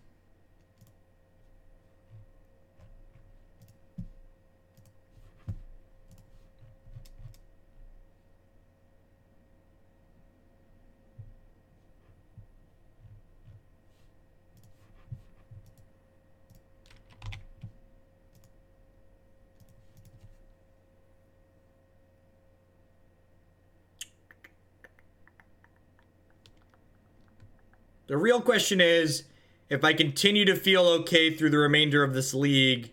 The real question is, if I continue to feel okay through the remainder of this league,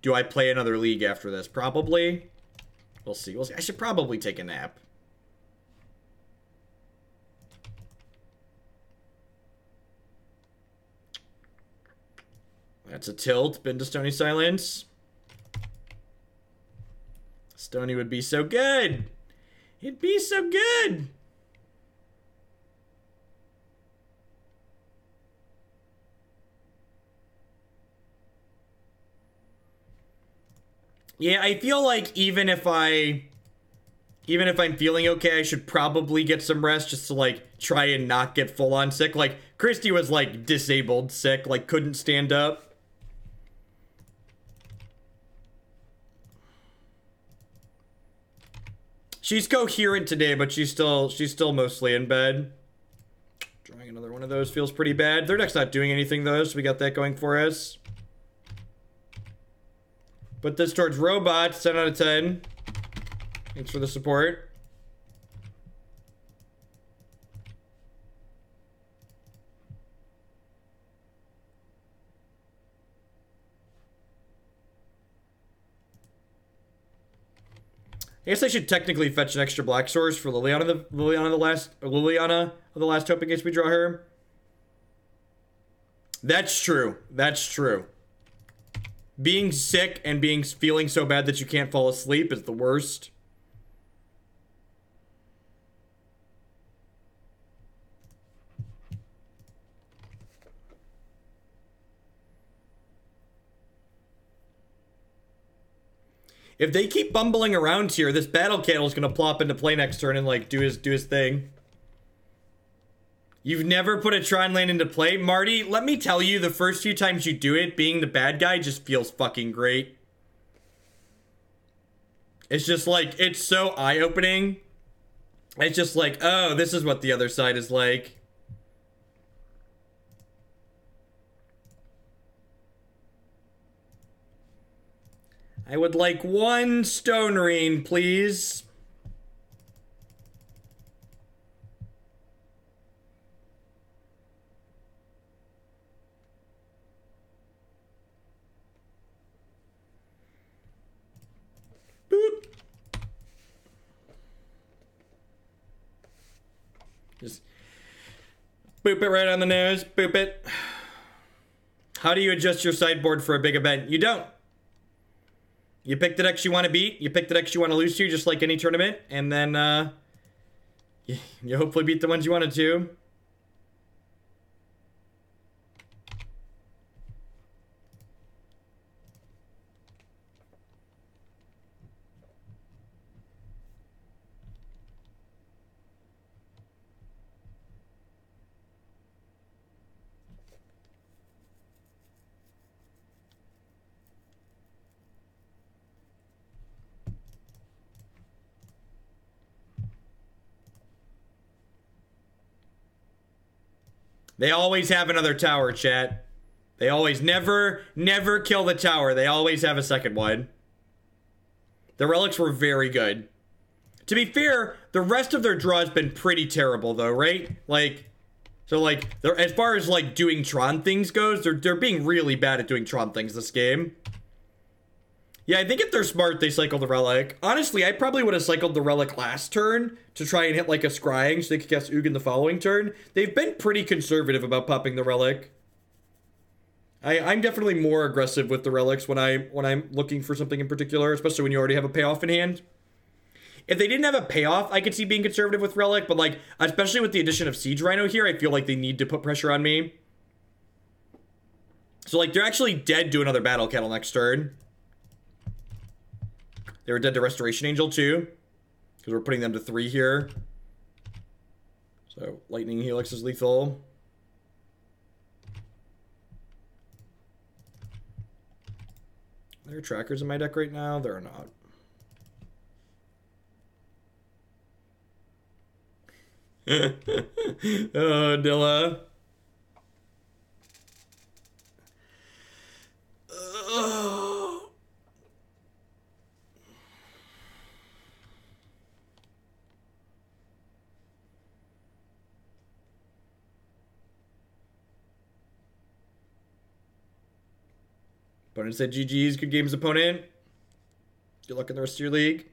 do I play another league after this? Probably. We'll see. We'll see. I should probably take a nap. That's a tilt. Been to Stony Silence. Stony would be so good. It'd be so good. Yeah, I feel like even if I'm feeling okay, I should probably get some rest just to, like, try and not get full on sick. Like, Christy was, like, disabled sick, like, couldn't stand up. She's coherent today, but she's still mostly in bed. Drawing another one of those feels pretty bad. Their deck's not doing anything, though, so we got that going for us. Put this towards robots, 10 out of 10. Thanks for the support. I guess I should technically fetch an extra black source for Liliana of the last hope in case we draw her. That's true. That's true. Being sick and feeling so bad that you can't fall asleep is the worst. If they keep bumbling around here, this battle candle is gonna plop into play next turn and, like, do his thing. You've never put a Tron land into play? Marty, let me tell you, the first few times you do it, being the bad guy just feels fucking great. It's just like, it's so eye-opening. It's just like, oh, this is what the other side is like. I would like one Stone Rain, please. Boop. Just boop it right on the nose. Boop it. How do you adjust your sideboard for a big event? You don't. You pick the decks you want to beat. You pick the decks you want to lose to, just like any tournament. And then, you hopefully beat the ones you wanted to. They always have another tower, chat. They always never kill the tower. They always have a second one. The relics were very good. To be fair, the rest of their draw has been pretty terrible, though, right? Like, so, like, as far as, like, doing Tron things goes, they're being really bad at doing Tron things this game. Yeah, I think if they're smart, they cycle the relic. Honestly, I probably would have cycled the relic last turn to try and hit, like, a scrying so they could cast Ugin the following turn. They've been pretty conservative about popping the relic. I'm definitely more aggressive with the relics when I'm looking for something in particular, especially when you already have a payoff in hand. If they didn't have a payoff, I could see being conservative with relic, but, like, especially with the addition of Siege Rhino here, I feel like they need to put pressure on me. So, like, they're actually dead to another battle kettle next turn. They were dead to Restoration Angel, too. Because we're putting them to 3 here. So, Lightning Helix is lethal. Are there trackers in my deck right now? There are not. Oh, Dilla. Opponent said GG's, good games, opponent. Good luck in the rest of your league.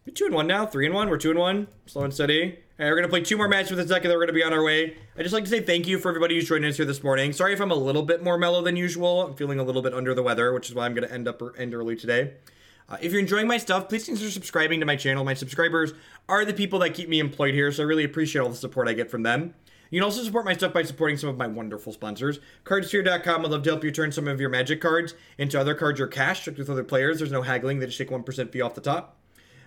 We're 2-1 now, 3-1, we're 2-1. Slow and steady. All right, we're gonna play 2 more matches with this deck and then we're gonna be on our way. I'd just like to say thank you for everybody who's joining us here this morning. Sorry if I'm a little bit more mellow than usual. I'm feeling a little bit under the weather, which is why I'm gonna end early today. If you're enjoying my stuff, please consider subscribing to my channel. My subscribers are the people that keep me employed here, so I really appreciate all the support I get from them. You can also support my stuff by supporting some of my wonderful sponsors. Cardsphere.com would love to help you turn some of your Magic cards into other cards or cash with other players. There's no haggling. They just take 1% fee off the top.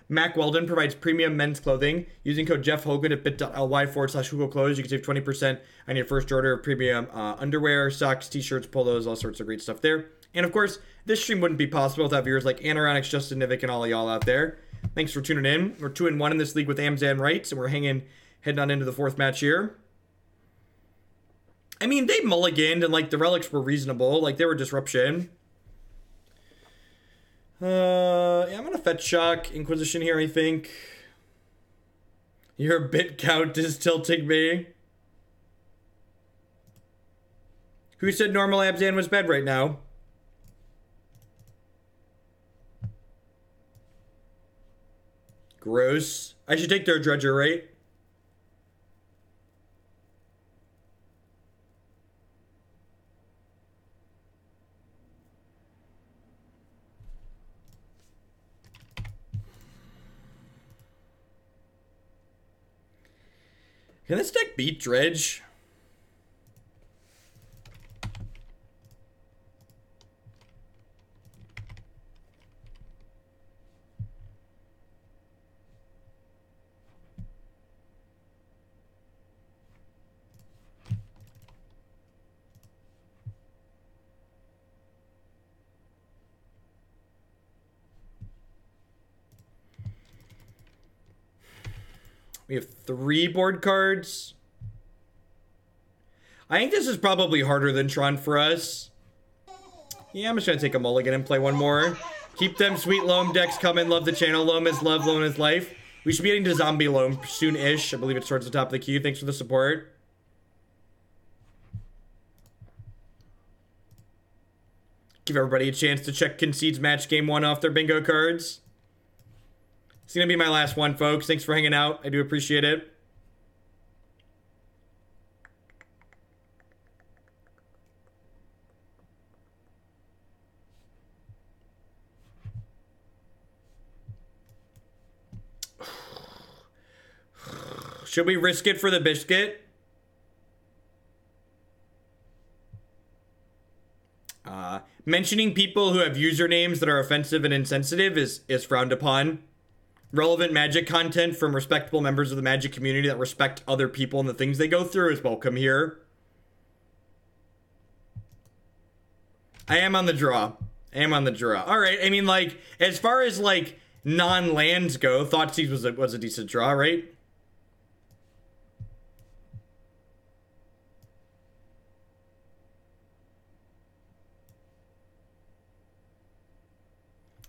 Mack Weldon provides premium men's clothing. Using code Jeff Hogan at bit.ly/Hugo Clothes, you can save 20% on your first order of premium underwear, socks, t-shirts, polos, all sorts of great stuff there. And of course, this stream wouldn't be possible without viewers like Anoronics, Justin Nivik, and all of y'all out there. Thanks for tuning in. We're 2-1 in this league with Abzan Rites, and we're heading on into the 4th match here. I mean, they mulliganed, and like the relics were reasonable. Like they were disruption. Yeah, I'm gonna fetch shock Inquisition here, I think. Your bit count is tilting me. Who said normal Abzan was bad right now? Gross. I should take their Dredger, right? Can this deck beat Dredge? We have 3 board cards. I think this is probably harder than Tron for us. Yeah, I'm just gonna take a mulligan and play one more. Keep them sweet Loam decks coming. Love the channel. Loam is love, Loam is life. We should be getting to Zombie Loam soon-ish. I believe it's towards the top of the queue. Thanks for the support. Give everybody a chance to check Concede's match game 1 off their bingo cards. It's gonna be my last one, folks. Thanks for hanging out. I do appreciate it. Should we risk it for the biscuit? Mentioning people who have usernames that are offensive and insensitive is frowned upon. Relevant Magic content from respectable members of the Magic community that respect other people and the things they go through is welcome here. I am on the draw. Alright, I mean, like, as far as, like, non-lands go, Thoughtseize was a decent draw, right?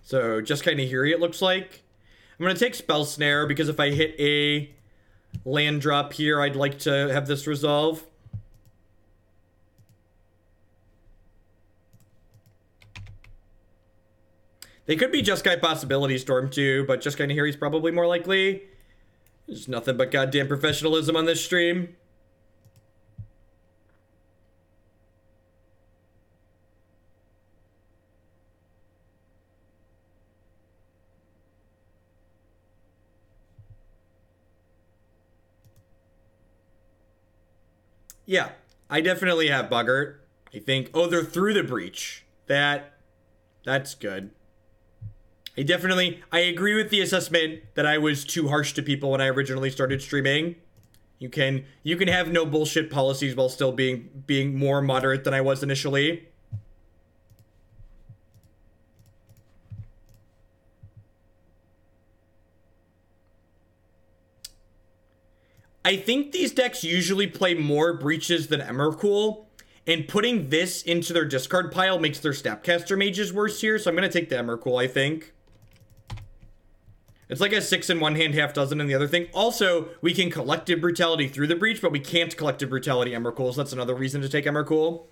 So, just kind of here, it looks like. I'm going to take Spell Snare, because if I hit a land drop here, I'd like to have this resolve. They could be Jeskai Possibility Storm too, but just kind of here he's probably more likely. There's nothing but goddamn professionalism on this stream. Yeah, I definitely have Boggart. I think, oh, they're through the breach. That's good. I agree with the assessment that I was too harsh to people when I originally started streaming. You can have no bullshit policies while still being more moderate than I was initially. I think these decks usually play more breaches than Emrakul, and putting this into their discard pile makes their Snapcaster Mages worse here, so I'm going to take the Emrakul, I think. It's like a 6 in one hand, half dozen in the other thing. Also, we can Collective Brutality through the breach, but we can't Collective Brutality Emrakul, so that's another reason to take Emrakul.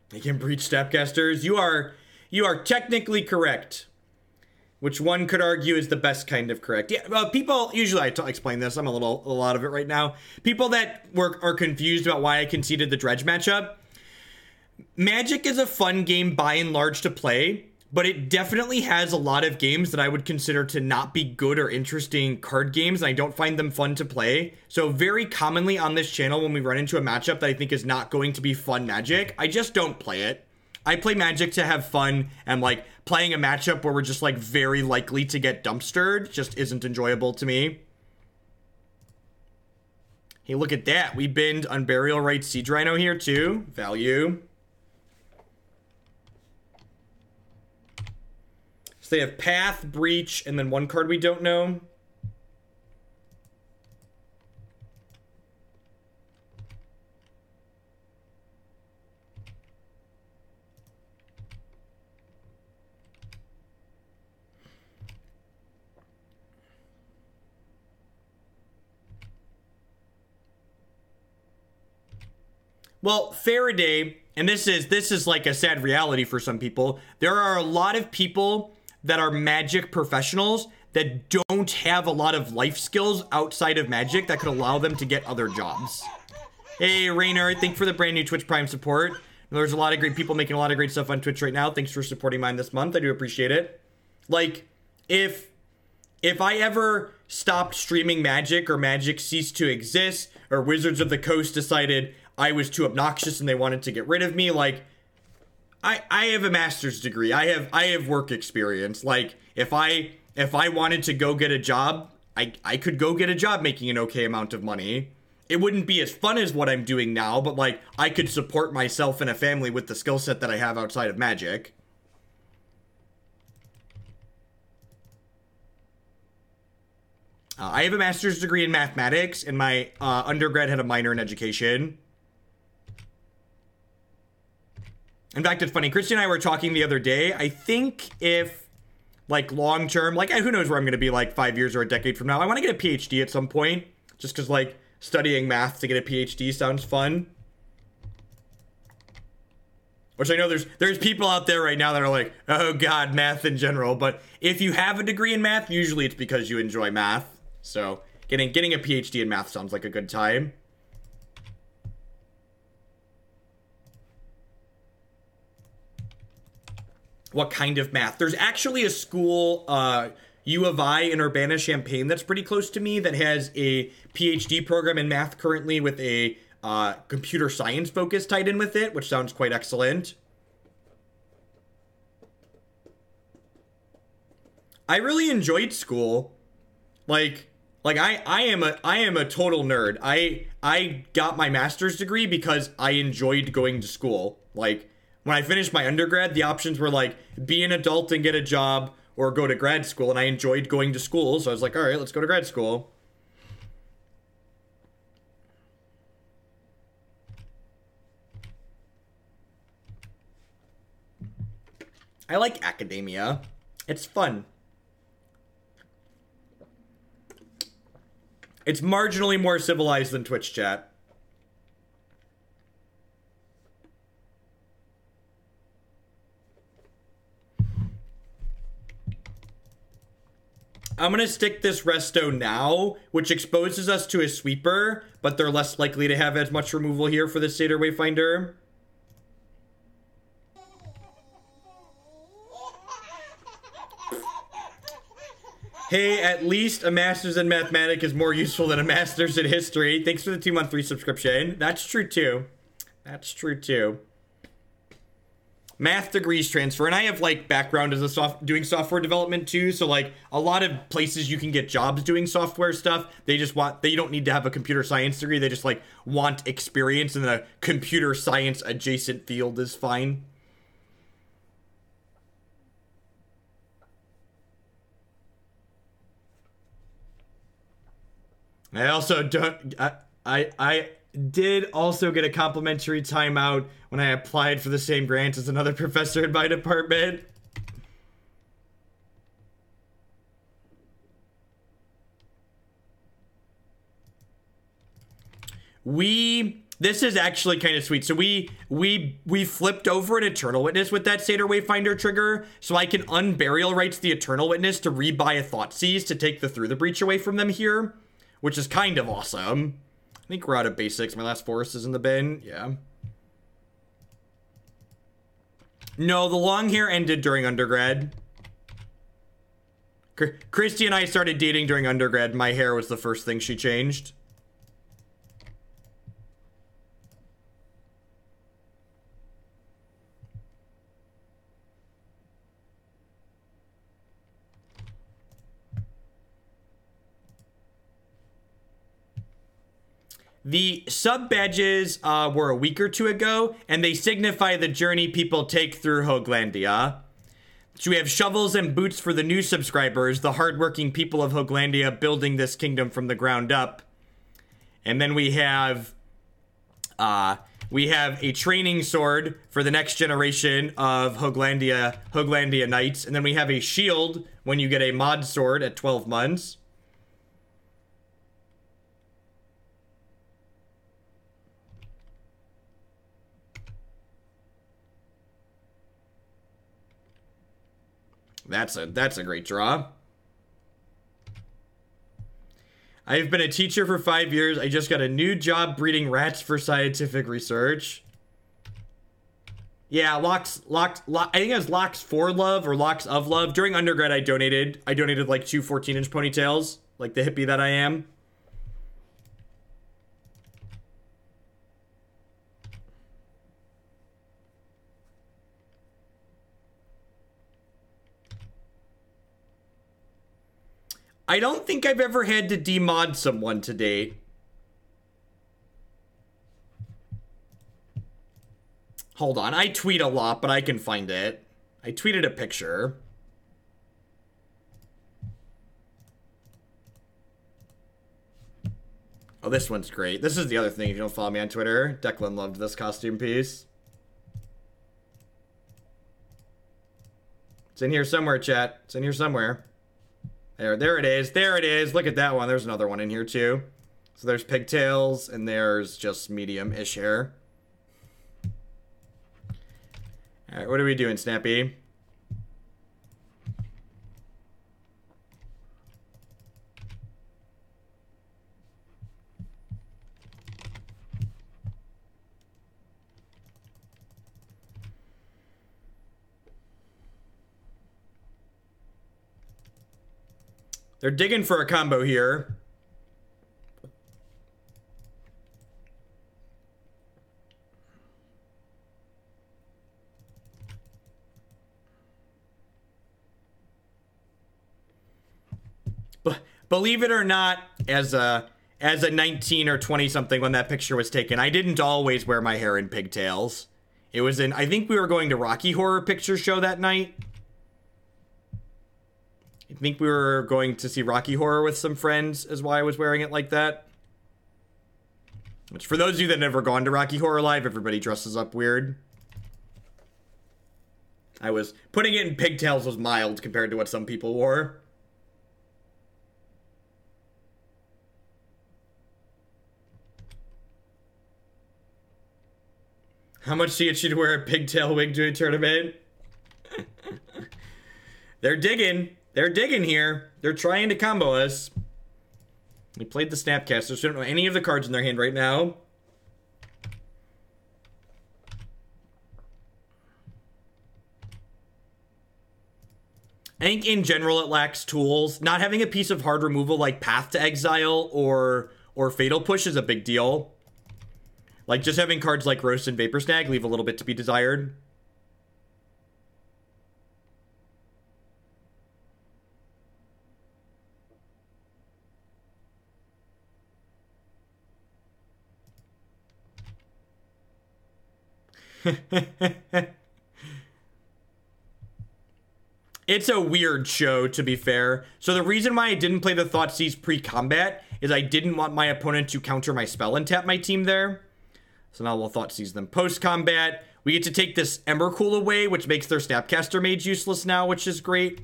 They can breach Snapcasters. You are technically correct. Which one could argue is the best kind of correct. Yeah, well, people, usually I explain this, I'm a lot of it right now. People that are confused about why I conceded the Dredge matchup. Magic is a fun game by and large to play, but it definitely has a lot of games that I would consider to not be good or interesting card games, and I don't find them fun to play. So very commonly on this channel, when we run into a matchup that I think is not going to be fun Magic, I just don't play it. I play Magic to have fun, and like playing a matchup where we're just like very likely to get dumpstered just isn't enjoyable to me. Hey, look at that. We binned Unburial Rites Siege Rhino here too. Value. So they have Path, Breach, and then one card we don't know. Well, Faraday, and this is like a sad reality for some people. There are a lot of people that are Magic professionals that don't have a lot of life skills outside of Magic that could allow them to get other jobs. Hey, Rainer, thanks for the brand new Twitch Prime support. There's a lot of great people making a lot of great stuff on Twitch right now. Thanks for supporting mine this month. I do appreciate it. Like, if I ever stopped streaming Magic or Magic ceased to exist or Wizards of the Coast decided I was too obnoxious and they wanted to get rid of me, like, I have a master's degree. I have work experience. Like, if I wanted to go get a job, I could go get a job making an okay amount of money. It wouldn't be as fun as what I'm doing now, but like, I could support myself and a family with the skill set that I have outside of Magic. I have a master's degree in mathematics, and my undergrad had a minor in education. In fact, it's funny. Christy and I were talking the other day. I think if, like, long term, like, who knows where I'm going to be, like, 5 years or a decade from now. I want to get a PhD at some point, just because, like, studying math to get a PhD sounds fun. Which I know there's people out there right now that are like, oh, God, math in general. But if you have a degree in math, usually it's because you enjoy math. So getting a PhD in math sounds like a good time. What kind of math? There's actually a school, U of I in Urbana-Champaign that's pretty close to me that has a PhD program in math currently with a computer science focus tied in with it, which sounds quite excellent. I really enjoyed school. Like I am a total nerd. I got my master's degree because I enjoyed going to school. Like, when I finished my undergrad, the options were like, be an adult and get a job or go to grad school. And I enjoyed going to school. So I was like, all right, let's go to grad school. I like academia. It's fun. It's marginally more civilized than Twitch chat. I'm going to stick this resto now, which exposes us to a sweeper, but they're less likely to have as much removal here for the Satyr Wayfinder. Hey, at least a master's in mathematics is more useful than a master's in history. Thanks for the 2-month free subscription. That's true too. That's true too. Math degrees transfer, and I have like background as doing software development too, so like a lot of places you can get jobs doing software stuff, they don't need to have a computer science degree, they just like want experience in a computer science adjacent field is fine. I also don't, I did also get a complimentary timeout when I applied for the same grant as another professor in my department. We This is actually kind of sweet. So we flipped over an Eternal Witness with that Satyr Wayfinder trigger, so I can Unburial Rites the Eternal Witness to rebuy a Thoughtseize to take the Through the Breach away from them here, which is kind of awesome. I think we're out of basics. My last forest is in the bin. Yeah. No, the long hair ended during undergrad. Christy and I started dating during undergrad. My hair was the first thing she changed. The sub badges were a week or two ago, and they signify the journey people take through Hoaglandia. So we have shovels and boots for the new subscribers, the hardworking people of Hoaglandia building this kingdom from the ground up. And then we have a training sword for the next generation of Hoaglandia Knights, and then we have a shield when you get a mod sword at 12 months. That's a great draw. I've been a teacher for 5 years. I just got a new job breeding rats for scientific research. Yeah, I think it was Locks for Love or Locks of Love. During undergrad, I donated like 2 14-inch ponytails, like the hippie that I am. I don't think I've ever had to demod someone to date. Hold on, I tweet a lot, but I can find it. I tweeted a picture. Oh, this one's great. This is the other thing if you don't follow me on Twitter. Declan loved this costume piece. It's in here somewhere, chat. It's in here somewhere. There it is. There it is. Look at that one. There's another one in here too. So there's pigtails and there's just medium-ish hair. All right, what are we doing, Snappy? They're digging for a combo here. But believe it or not, as a 19 or 20 something when that picture was taken, I didn't always wear my hair in pigtails. It was I think we were going to Rocky Horror Picture Show that night. I think we were going to see Rocky Horror with some friends is why I was wearing it like that. Which, for those of you that have never gone to Rocky Horror Live, everybody dresses up weird. Putting it in pigtails was mild compared to what some people wore. How much do you get you to wear a pigtail wig to a tournament? They're digging. They're digging here. They're trying to combo us. We played the Snapcasters, so don't know any of the cards in their hand right now. I think in general it lacks tools. Not having a piece of hard removal like Path to Exile or Fatal Push is a big deal. Like just having cards like Roast and Vapor Snag leave a little bit to be desired. It's a weird show, to be fair. So the reason why I didn't play the Thoughtseize pre-combat is I didn't want my opponent to counter my spell and tap my team there. So now we'll Thoughtseize them post-combat. We get to take this Emrakul away, which makes their Snapcaster Mage useless now, which is great.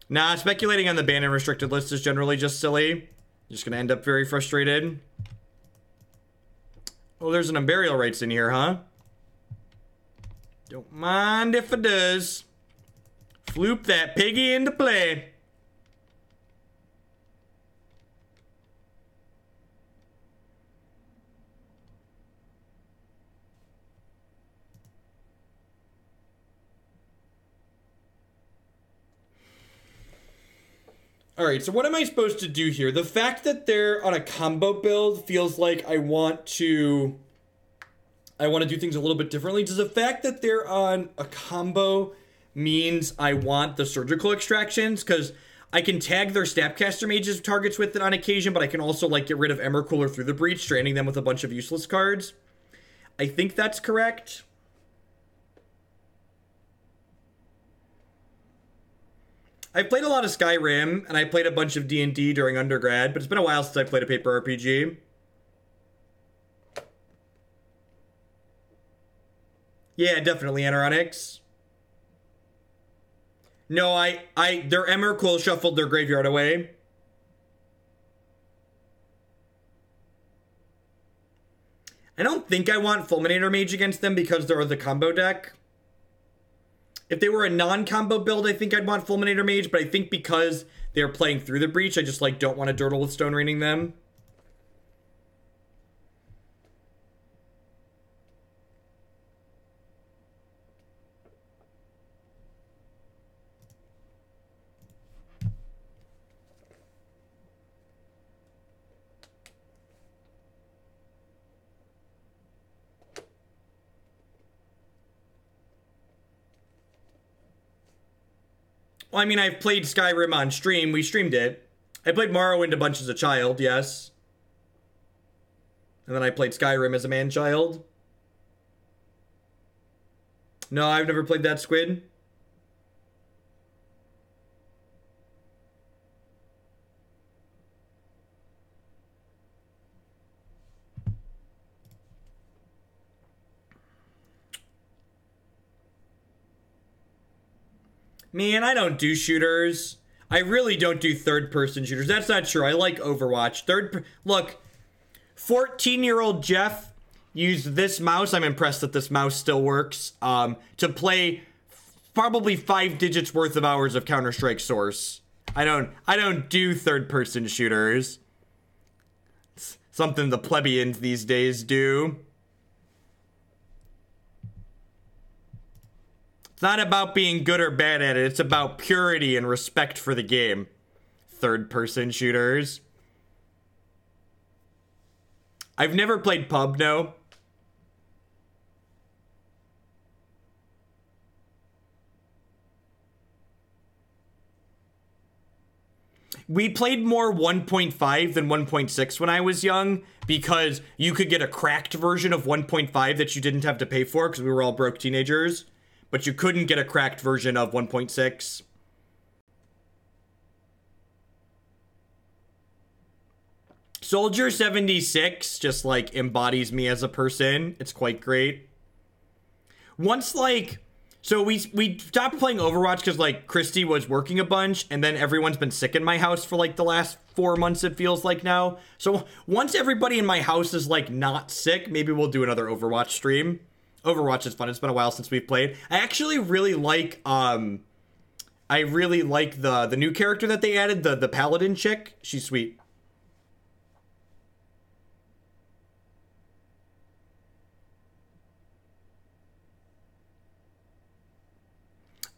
Nah, speculating on the ban and restricted list is generally just silly. Just gonna end up very frustrated. Oh, there's an Unburial Rites in here, huh? Don't mind if it does. Floop that piggy into play. Alright, so what am I supposed to do here? The fact that they're on a combo build feels like I want to do things a little bit differently. Does the fact that they're on a combo means I want the surgical extractions? Because I can tag their Snapcaster Mages targets with it on occasion, but I can also like get rid of Emmercooler through the Breach, stranding them with a bunch of useless cards. I think that's correct. I played a lot of Skyrim, and I played a bunch of D&D during undergrad, but it's been a while since I played a paper RPG. Yeah, definitely Anoronics. No, their Emmercool shuffled their graveyard away. I don't think I want Fulminator Mage against them because they're the combo deck. If they were a non-combo build, I think I'd want Fulminator Mage, but I think because they're playing through the Breach, I just, like, don't want to durdle with Stone Raining them. Well, I mean, I've played Skyrim on stream. We streamed it. I played Morrowind a bunch as a child, yes. And then I played Skyrim as a man-child. No, I've never played that, Squid. Man, I don't do shooters. I really don't do third-person shooters. That's not true. I like Overwatch. Look, 14-year-old Jeff used this mouse. I'm impressed that this mouse still works. To play probably 5 digits worth of hours of Counter-Strike Source. I don't do third-person shooters. It's something the plebeians these days do. It's not about being good or bad at it. It's about purity and respect for the game. Third-person shooters. I've never played Pub, no. We played more 1.5 than 1.6 when I was young because you could get a cracked version of 1.5 that you didn't have to pay for because we were all broke teenagers. But you couldn't get a cracked version of 1.6. Soldier 76 just, like, embodies me as a person. It's quite great. Once, like... So we stopped playing Overwatch because, like, Christy was working a bunch, and then everyone's been sick in my house for, like, the last 4 months, it feels like now. So once everybody in my house is, like, not sick, maybe we'll do another Overwatch stream. Overwatch is fun. It's been a while since we've played. I actually really like, the new character that they added, the Paladin chick. She's sweet.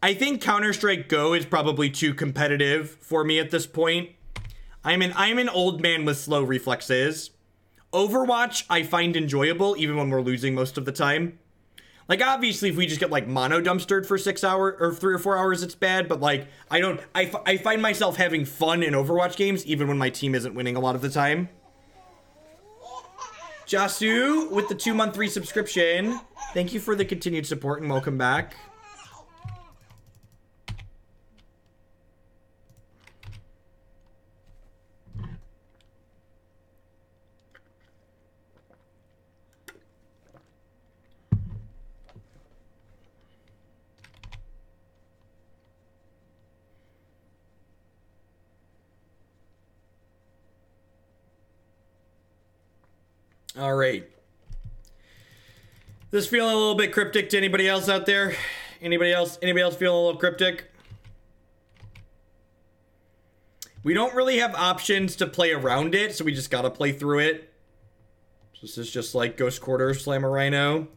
I think Counter-Strike Go is probably too competitive for me at this point. I'm an old man with slow reflexes. Overwatch I find enjoyable even when we're losing most of the time. Like, obviously, if we just get, like, mono-dumpstered for 6 hours, or 3 or 4 hours, it's bad, but, like, I find myself having fun in Overwatch games, even when my team isn't winning a lot of the time. Jasu, with the 2-month resubscription, thank you for the continued support, and welcome back. All right. This feeling a little bit cryptic to anybody else out there? Anybody else feeling a little cryptic? We don't really have options to play around it, so we just gotta play through it. So this is just like Ghost Quarter, slam a Rhino.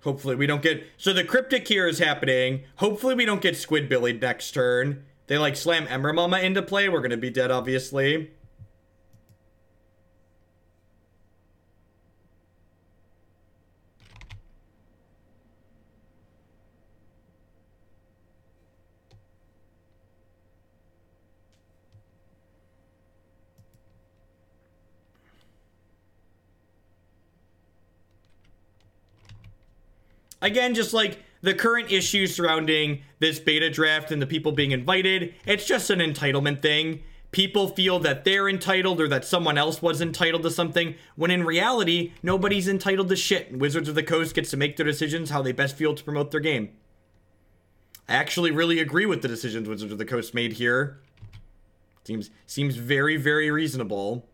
Hopefully we don't get... So the cryptic here is happening. Hopefully we don't get Squidbillied next turn. They like slam Ember Mama into play. We're gonna be dead, obviously. Again, just like the current issues surrounding this beta draft and the people being invited, it's just an entitlement thing. People feel that they're entitled or that someone else was entitled to something, when in reality, nobody's entitled to shit. And Wizards of the Coast gets to make their decisions how they best feel to promote their game. I actually really agree with the decisions Wizards of the Coast made here. Seems very, very reasonable.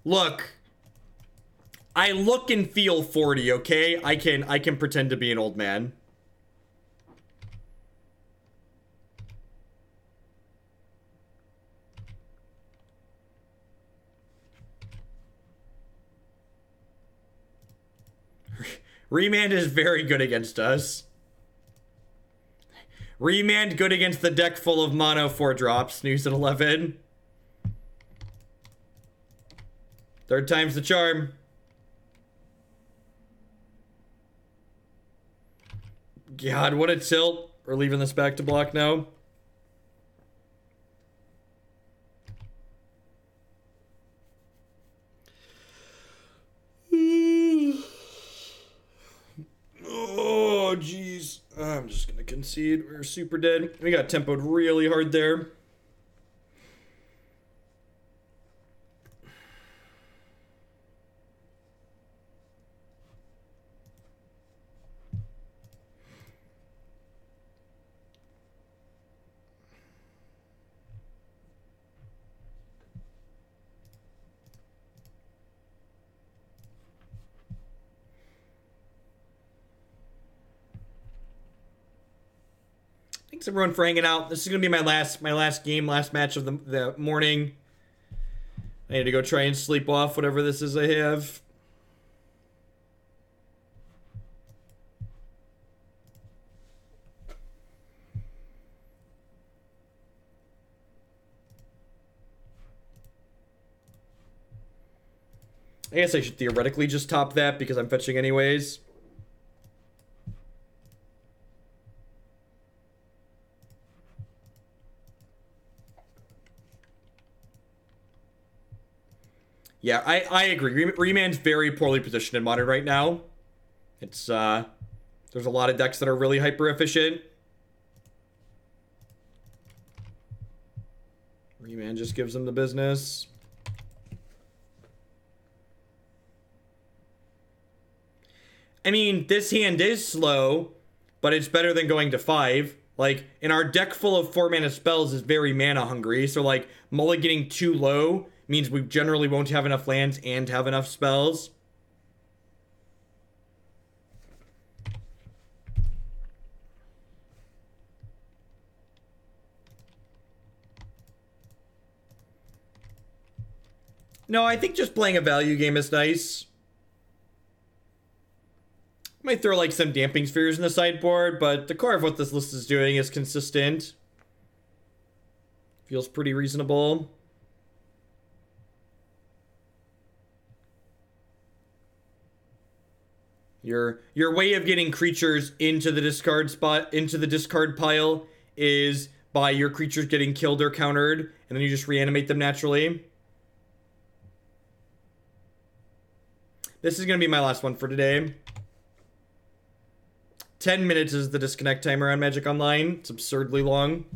Look, I look and feel 40, okay? I can pretend to be an old man. Remand is very good against us. Remand good against the deck full of mono 4-drops. Snooze at 11. Third time's the charm. God, what a tilt. We're leaving this back to block now. Oh, jeez. I'm just gonna concede. We're super dead. We got tempoed really hard there. Thanks everyone for hanging out. This is gonna be my last match of the morning. I need to go try and sleep off whatever this is I have. I guess I should theoretically just top that because I'm fetching anyways. Yeah, I agree. Remand's very poorly positioned in Modern right now. It's, there's a lot of decks that are really hyper efficient. Remand just gives them the business. I mean, this hand is slow, but it's better than going to 5. Like, and our deck full of 4-mana spells is very mana hungry, so like, mulliganing too low means we generally won't have enough lands and have enough spells. No, I think just playing a value game is nice. Might throw like some Damping Spheres in the sideboard, but the core of what this list is doing is consistent. Feels pretty reasonable. Your way of getting creatures into the discard spot, into the discard pile, is by your creatures getting killed or countered, and then you just reanimate them naturally. This is going to be my last one for today. 10 minutes is the disconnect timer on Magic Online. It's absurdly long.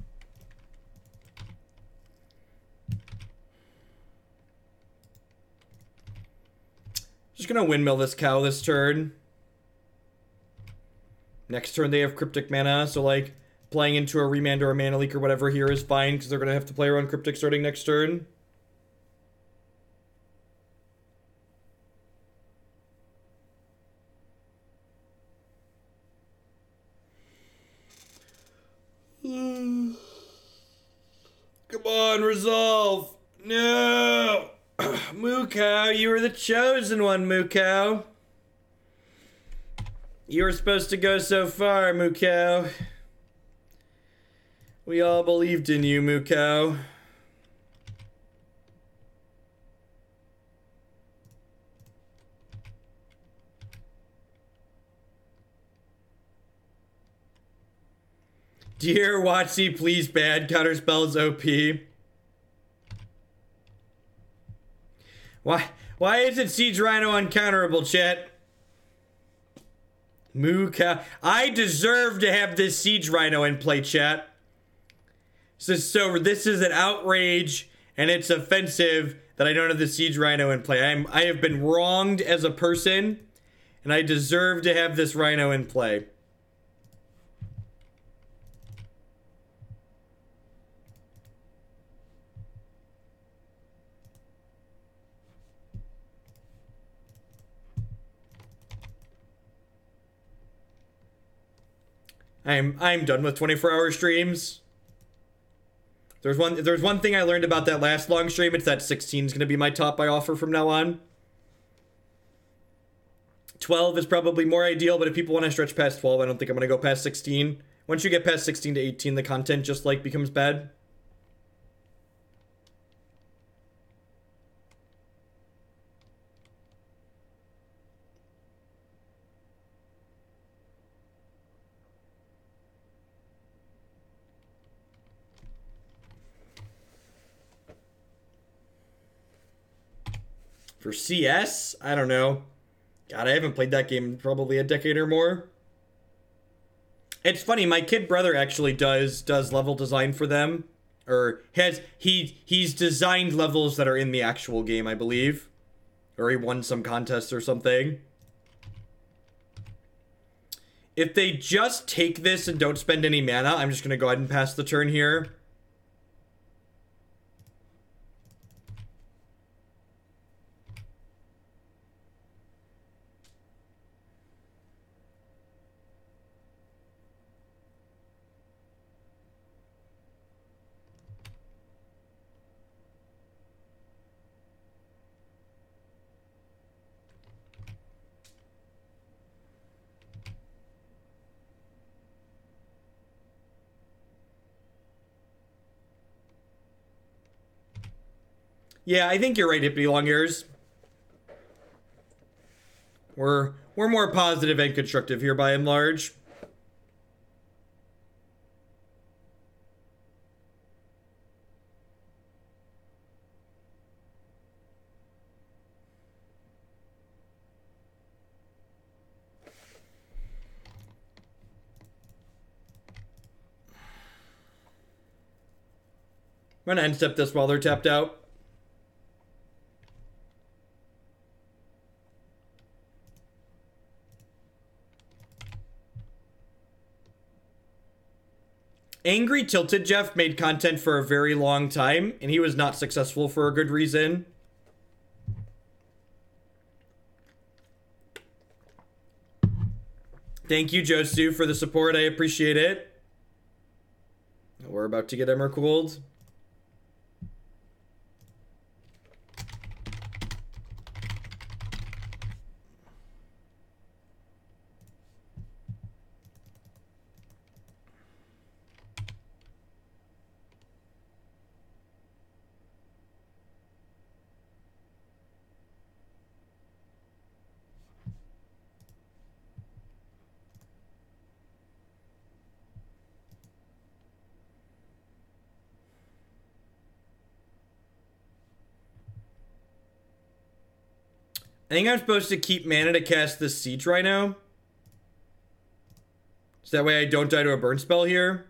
Just gonna windmill this cow this turn. Next turn they have Cryptic mana, so like playing into a Remand or a Mana Leak or whatever here is fine because they're gonna have to play around Cryptic starting next turn. Come on, resolve. No. Mukau, you were the chosen one, Mukau. You were supposed to go so far, Mukau. We all believed in you, Mukau. Dear Watsy, please bad. Counterspells OP. Why isn't Siege Rhino uncounterable, chat? Mukau. I deserve to have this Siege Rhino in play, chat. So this is an outrage, and it's offensive that I don't have the Siege Rhino in play. I have been wronged as a person, and I deserve to have this Rhino in play. I'm done with 24-hour streams. There's one thing I learned about that last long stream. It's that 16 is going to be my top I offer from now on. 12 is probably more ideal, but if people want to stretch past 12, I don't think I'm going to go past 16. Once you get past 16 to 18, the content just like becomes bad. For CS? I don't know. God, I haven't played that game in probably a decade or more. It's funny, my kid brother actually does level design for them. Or he's designed levels that are in the actual game, I believe. Or he won some contest or something. If they just take this and don't spend any mana, I'm just gonna go ahead and pass the turn here. Yeah, I think you're right, Hippity Long Ears. We're more positive and constructive here by and large. I'm gonna end step this while they're tapped out. Angry Tilted Jeff made content for a very long time, and he was not successful for a good reason. Thank you, Josu, for the support. I appreciate it. We're about to get Emmercooled. I think I'm supposed to keep mana to cast this Siege Rhino. So that way I don't die to a burn spell here.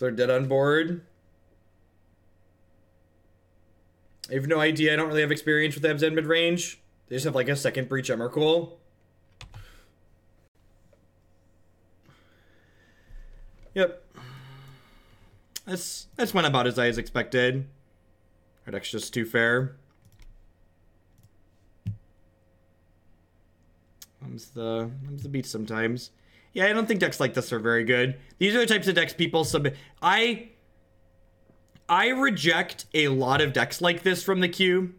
So they're dead on board. I have no idea. I don't really have experience with Abzan mid-range. They just have like a second Breach Emrakul. Yep. That's went about as I was expected. Our deck's just too fair. Comes the beat sometimes. Yeah, I don't think decks like this are very good. These are the types of decks people submit. I reject a lot of decks like this from the queue.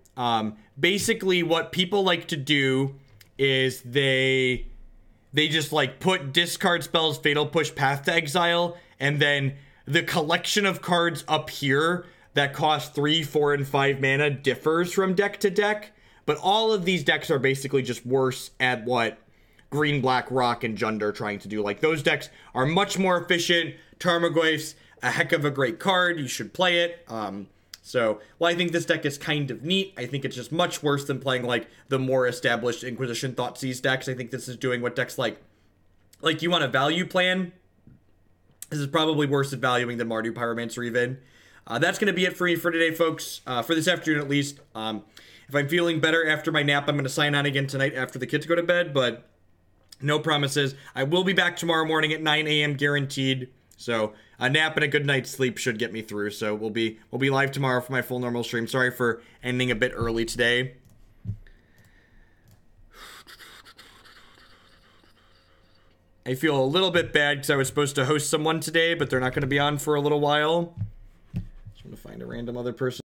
Basically, what people like to do is they just like put discard spells, Fatal Push, Path to Exile, and then the collection of cards up here that cost 3, 4, and 5 mana differs from deck to deck. But all of these decks are basically just worse at what Green, Black, Rock, and Jund are trying to do. Like, those decks are much more efficient. Tarmogoyf's a heck of a great card. You should play it. So, while I think this deck is kind of neat, I think it's just much worse than playing, like, the more established Inquisition Thoughtseize decks. I think this is doing what decks like you want a value plan. This is probably worse at valuing than Mardu Pyromancer even. That's going to be it for me for today, folks. For this afternoon, at least. If I'm feeling better after my nap, I'm going to sign on again tonight after the kids go to bed, but no promises. I will be back tomorrow morning at 9 a.m. guaranteed. So a nap and a good night's sleep should get me through. So we'll be live tomorrow for my full normal stream. Sorry for ending a bit early today. I feel a little bit bad because I was supposed to host someone today, but they're not going to be on for a little while. Just want to find a random other person.